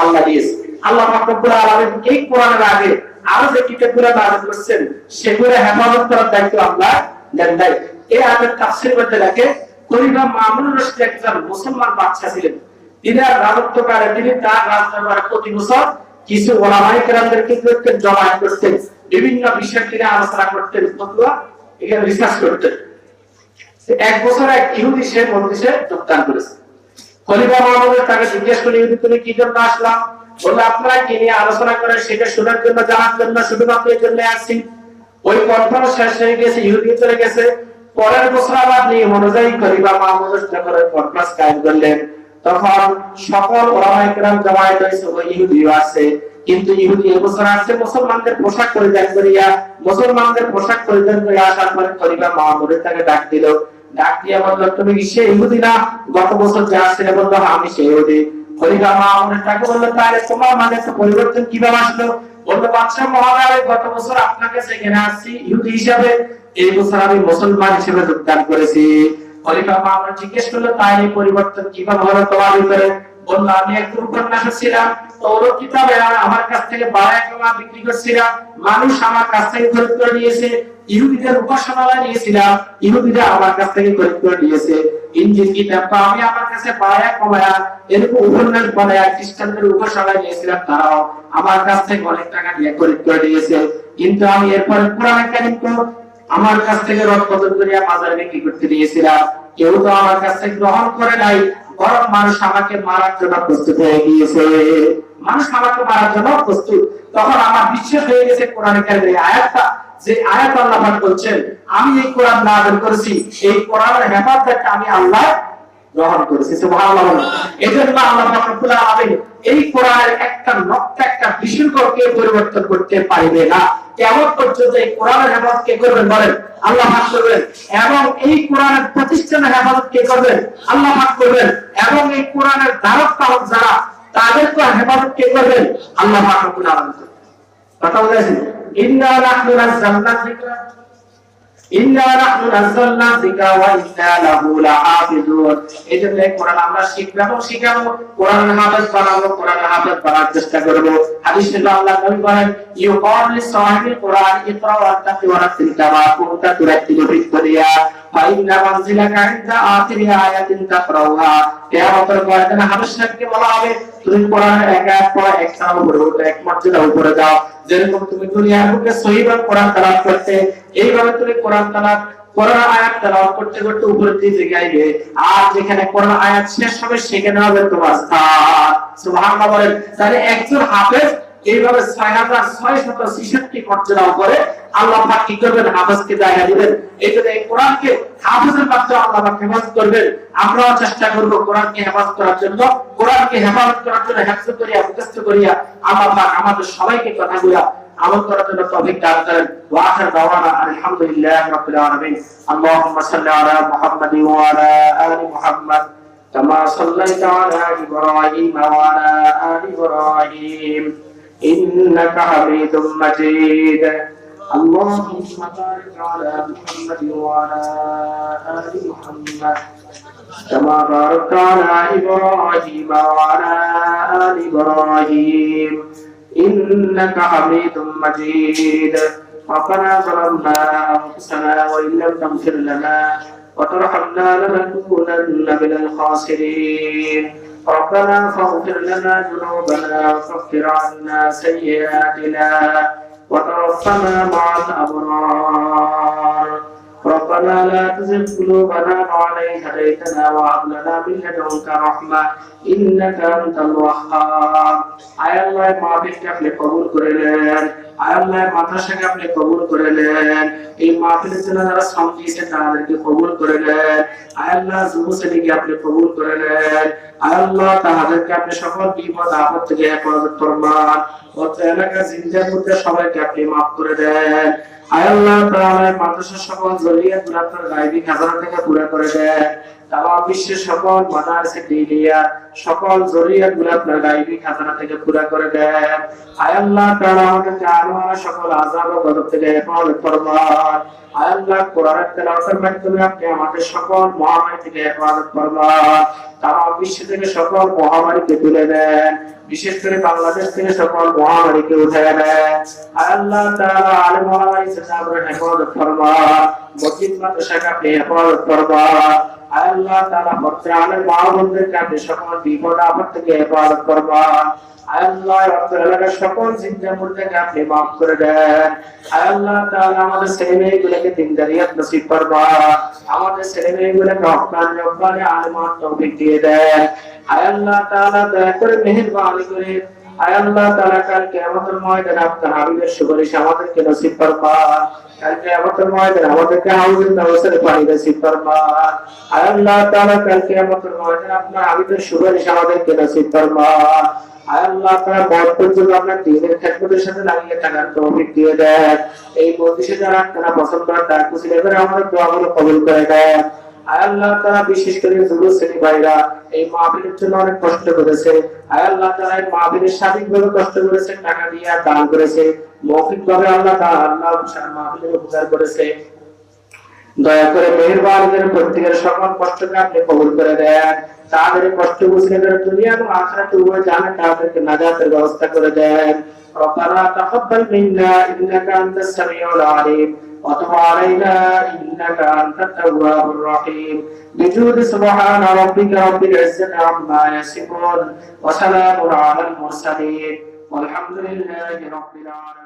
আল্লাহ দিয়েছে। আল্লাহ পাক রব্বুল আলামিন এই কোরআনের আগে আরো যে কিতাবগুলো নাযিল করেছেন সেগুলো হেফাজত করার দায়িত্ব আল্লাহ দেন নাই। এই আয়াতের তাফসীর করতে লাগে খলিফা মামুনুর রশিদ একজন মুসলমান বাদশা ছিলেন। তিনি রাজত্বকালে তিনি তার রাজদরবারে প্রতি বছর কিছু ওলামায়ে কেরামদেরকে করতেন, জমায়েত করতেন, বিভিন্ন বিষয় নিয়ে আলোচনা করতেন, ফতোয়া এখানে রিসার্চ করতেন। এক বছর এক ইহুদি সে মজলিসে যোগদান করেছে। খলিফা মামুন তাকে জিজ্ঞেস করে, ইহুদি তুমি কি জন্য আসলাম? বলল, আপনারা কি নিয়ে আলোচনা করেন সেটা শোনার জন্য, জানার জন্য, শুধুমাত্র এই জন্য আসছি। ওই কনফারেন্স শেষ হয়ে গেছে, ইহুদি চলে গেছে। পরের বছর আবার নিয়ম অনুযায়ী খলিফা মামুন যখন কনফারেন্স কায়েম করলেন, তখন সকল ওলামায়ে কেরাম জমায়েত হয়েছে, ওই ইহুদিও আসছে। কিন্তু ইহুদি এবছর আসছে মুসলমানদের পোশাক পরিধান করিয়া। মুসলমানদের পোশাক পরিধান করে আসার পরে খলিফা মামুন তাকে ডাক দিল। ডাক দিয়ে বলল, তুমি কি সেই ইহুদি না গত বছর যে আসছিলে? বলল, আমি সেই ইহুদি। খলিফা মামুন তাকে বলল, তাহলে তোমার মানে পরিবর্তন কিভাবে আসলো? বলল, বাদশা মহোদয়, গত বছর আপনাকে সেখানে আসছি ইহুদি হিসাবে, এই বছর আমি মুসলমান হিসেবে যোগদান করেছি। খলিফা মামুন জিজ্ঞেস করলো, তাহলে পরিবর্তন কিভাবে হলো তোমার ভিতরে? বলল, আমি একজন উপন্যাসক ছিলাম, ওর কিতাবে আমার কাছ থেকে 12 টাকা বিক্রি করছিলাম, মানুষ আমার কাছ থেকে খরিদ করে নিয়েছে। ইহুদিদের উপাসনালয় নিয়েছিলাম, ইহুদিরা আমার কাছ থেকে খরিদ করে নিয়েছে। ইনজিল কিতাব আমি আমার কাছে 12 কমায়া এরকম উপন্যাস বানায়া খ্রিস্টানদের উপাসনালয় নিয়েছিলাম, তারাও আমার কাছ থেকে অনেক টাকা দিয়ে খরিদ করে নিয়েছে। কিন্তু আমি এরপরে কোরআন কারীম আমার কাছ থেকে রদ বদল করিয়া বাজারে বিক্রি করতে দিয়েছিলাম, কেউ তো আমার কাছ থেকে গ্রহণ করে নাই, বরং মানুষ আমাকে মারার জন্য প্রস্তুত হয়ে গিয়েছে। মানুষ আমাকে মারার জন্য প্রস্তুত। তখন আমার বিশ্বাস হয়ে গেছে কোরআন কারীমের আয়াতটা, যে আয়াত আল্লাহ পাক বলছেন, আমি এই কোরআন নাযিল করেছি, এই কোরআনের হেফাজত আমি আল্লাহ গ্রহণ করেছি। সুবহানাল্লাহ। এজন্য আল্লাহ পাক রব্বুল আলামিন এই কোরআনের একটা নকশা, একটা বিশুদ্ধকে পরিবর্তন করতে পারবে না। কিয়ামত পর্যন্ত এই কোরআনের হেফাজত কে করবেন বলেন? আল্লাহ পাক করবেন। এবং এই কোরআনের প্রতিষ্ঠানের হেফাজত কে করবেন? আল্লাহ পাক করবেন। এবং এই কোরআনের ধারক বাহক যারা, তাদেরকে হেফাজত কে করবেন? আল্লাহ পাক রব্বুল আলামিন। কথা বুঝাইছেন? ইন্না নাহনু নাযালনা যিকরা ইন্না নাহনু নাযালনা যিকরা ওয়া ইন্না লাহু লাহাফিজুন। এজন্য কোরআন আমরা শিখব এবং শিখাবো, কোরআনের হাফেজ বানাবো, কোরআনের হাফেজ বানার চেষ্টা করব। হাদিসে আল্লাহ নবী বলেন, ইউকাল লিসাহিবিল কোরআন ইকরা ওয়া তাকি ওয়া রাতিল কামা কুনতা তুরাতিলু ফিদ দুনিয়া ফাইন্না মানজিলাকা ইনদা আখিরি আয়াতিন তাকরাউহা। কিয়ামতের ময়দানে হাদিসকে বলা হবে, তুমি কোরআনের এক আয়াত পড়ো, এক ধাপ উপরে ওঠো, এক মর্যাদা উপরে যাও। যেরকম তুমি দুনিয়ার বুকে সহিভাবে কোরআন তেলাওয়াত করতে, এইভাবে তুমি কোরআন আয়াত তেলাওয়াত করতে করতে উপরের দিকে যাইবে। আর যেখানে কোরআন আয়াত শেষ হবে সেখানে হবে তোমার স্থান। সুবহানাল্লাহ বলেন। তাহলে একজন হাফেজ এইভাবে 6666 মর্যাদা উপরে আল্লাহ পাক কি করবেন? হাফেজকে জায়গা দিবেন। এইজন্য এই কোরআনকে হাফেজের মাধ্যমে আল্লাহ পাক হেফাজত করবেন। আমরাও চেষ্টা করব কোরআনকে হেফাজত করার জন্য, কোরআনকে হেফাজত করার জন্য হেফজ করিয়া, মুখস্থ করিয়া আল্লাহ পাক আমাদের সবাইকে কথাগুলো আমল করার জন্য তৌফিক দান করেন। ওয়া আখির দাওয়ানা আলহামদুলিল্লাহি রাব্বিল আলামিন। আল্লাহুম্মা সাল্লি আলা মুহাম্মাদি ওয়া আলা আলি মুহাম্মাদ কামা সাল্লাইতা আলা ইব্রাহিম ওয়া আলা আলি ইব্রাহিম إنك حميد مجيد اللهم بارك على محمد وعلى آل محمد كما باركت على إبراهيم وعلى آل إبراهيم إنك حميد مجيد ربنا ظلمنا أنفسنا وإن لم تغفر لنا وترحمنا لنكونن من الخاسرين ربنا فاغفر لنا ذنوبنا وكفر عنا سيئاتنا وتوفنا مع الأبرار ربنا لا تزغ قلوبنا بعد إذ هديتنا وهب لنا من لدنك رحمة إنك أنت الوهاب। আয় আল্লাহ মাহফিলকে আপনি কবুল করে নেন। আয় আল্লাহ মাদ্রাসাকে আপনি কবুল করে নেন, এই মাহফিলের জন্য যারা শ্রম দিয়েছেন তাদেরকে কবুল করে নেন। আয় আল্লাহ যুব শ্রেণীকে আপনি কবুল করে নেন। আয় আল্লাহ তাদেরকে আপনি সকল বিপদ আপদ থেকে হেফাজত ফরমান। অত্র এলাকার জিন্দাপুরকে সবাইকে আপনি মাফ করে দেন। আয় আল্লাহ তাআলা মাদ্রাসার সকল জরিয়াতগুলো আপনার গায়বী খাজানা থেকে পুরা করে দেন। তামাম বিশ্বের সকল মাদারিসে দিনিয়া সকল জরিয়াতগুলো আপনার গায়বী খাজানা থেকে পুরা করে দেন। আয় আল্লাহ তাআলা আমাদেরকে আরো সকল আযাব ও গজব থেকে হেফাজত ফরমান। আয় আল্লাহ কোরআনের তেলাওয়াতের মাধ্যমে আপনি আমাদের সকল মহামারী থেকে হেফাজত ফরমান। তামাম বিশ্ব থেকে সকল মহামারীকে তুলে দেন, বিশেষ করে বাংলাদেশ থেকে সকল মহামারীকে উঠে নেন। আয় আল্লাহ তাআলা আলেম ওলামা ইসলামের হেফাজত ফরমান, মসজিদ মাদ্রাসাকে আপনি হেফাজত ফরমান। আয় আল্লাহ তাআলা বর্তমানে মা বোনদেরকে আপনি সকল বিপদ আপদ থেকে হেফাজত ফরমান। আয় আল্লাহ এলাকার সকল জিন্দাপুর থেকে আপনি মাফ করে দেন। আয় আল্লাহ তাআলা আমাদের ছেলে মেয়েগুলোকে দিনদারিয়াত নসিব ফরমান, আমাদের ছেলে মেয়েগুলোকে হক্কানি রব্বানি আলেমাত তৌফিক দিয়ে দেন। আয় আল্লাহ তাআলা দয়া করে মেহেরবানি করে আয় আল্লাহ তাআলা কাল কিয়ামতের ময়দানে আপনার হাবিবের সুপারিশ আমাদেরকে নসিব ফরমান। কাল কিয়ামতের ময়দানে আমাদেরকে হাউজুল কাউসারের পানি নসিব ফরমান। আয় আল্লাহ তাআলা কাল কিয়ামতের ময়দানে আপনার হাবিবের সুপারিশ আমাদেরকে নসিব ফরমান। আয় আল্লাহ তাআলা মওত পর্যন্ত আপনার দ্বীনের খেদমতের সাথে লাগিয়ে থাকার তৌফিক দিয়ে দেন। এই মজলিসে যারা আপনারা পছন্দ করেন তারা খুশি করে আমাদের দোয়াগুলো কবুল করে দেন। আয় আল্লাহ তাআলা বিশেষ করে যুব শ্রেণী ভাইরা এই মাহফিলের জন্য অনেক কষ্ট করেছে। আয় আল্লাহ তাআলা এই মাহফিলের শারীরিকভাবে কষ্ট করেছে, টাকা দিয়ে দান করেছে, মৌখিকভাবে আল্লাহ তাআলা মাহফিলের উপকার করেছে। দয়া করে মেহেরবানি করে প্রত্যেকের সকল কষ্টকে আপনি কবুল করে দেন। তাদের কষ্ট বুঝে দেন, দুনিয়া এবং আখিরাতে উভয় জাহান্নামে তাদেরকে নাজাতের ব্যবস্থা করে দেন। রব্বানা তাকাব্বাল মিন্না ইন্নাকা আনতাস সামিউল আলিম ওয়া তুব আলাইনা ইন্নাকা আনতাত তাওয়াবুর রহিম। বিজুদি সুবহানা রাব্বিকা রাব্বিল ইজ্জাতি আম্মা ইয়াসিফুন ওয়া সালামুন আলাল মুরসালিন ওয়ালহামদুলিল্লাহি রাব্বিল আলামিন।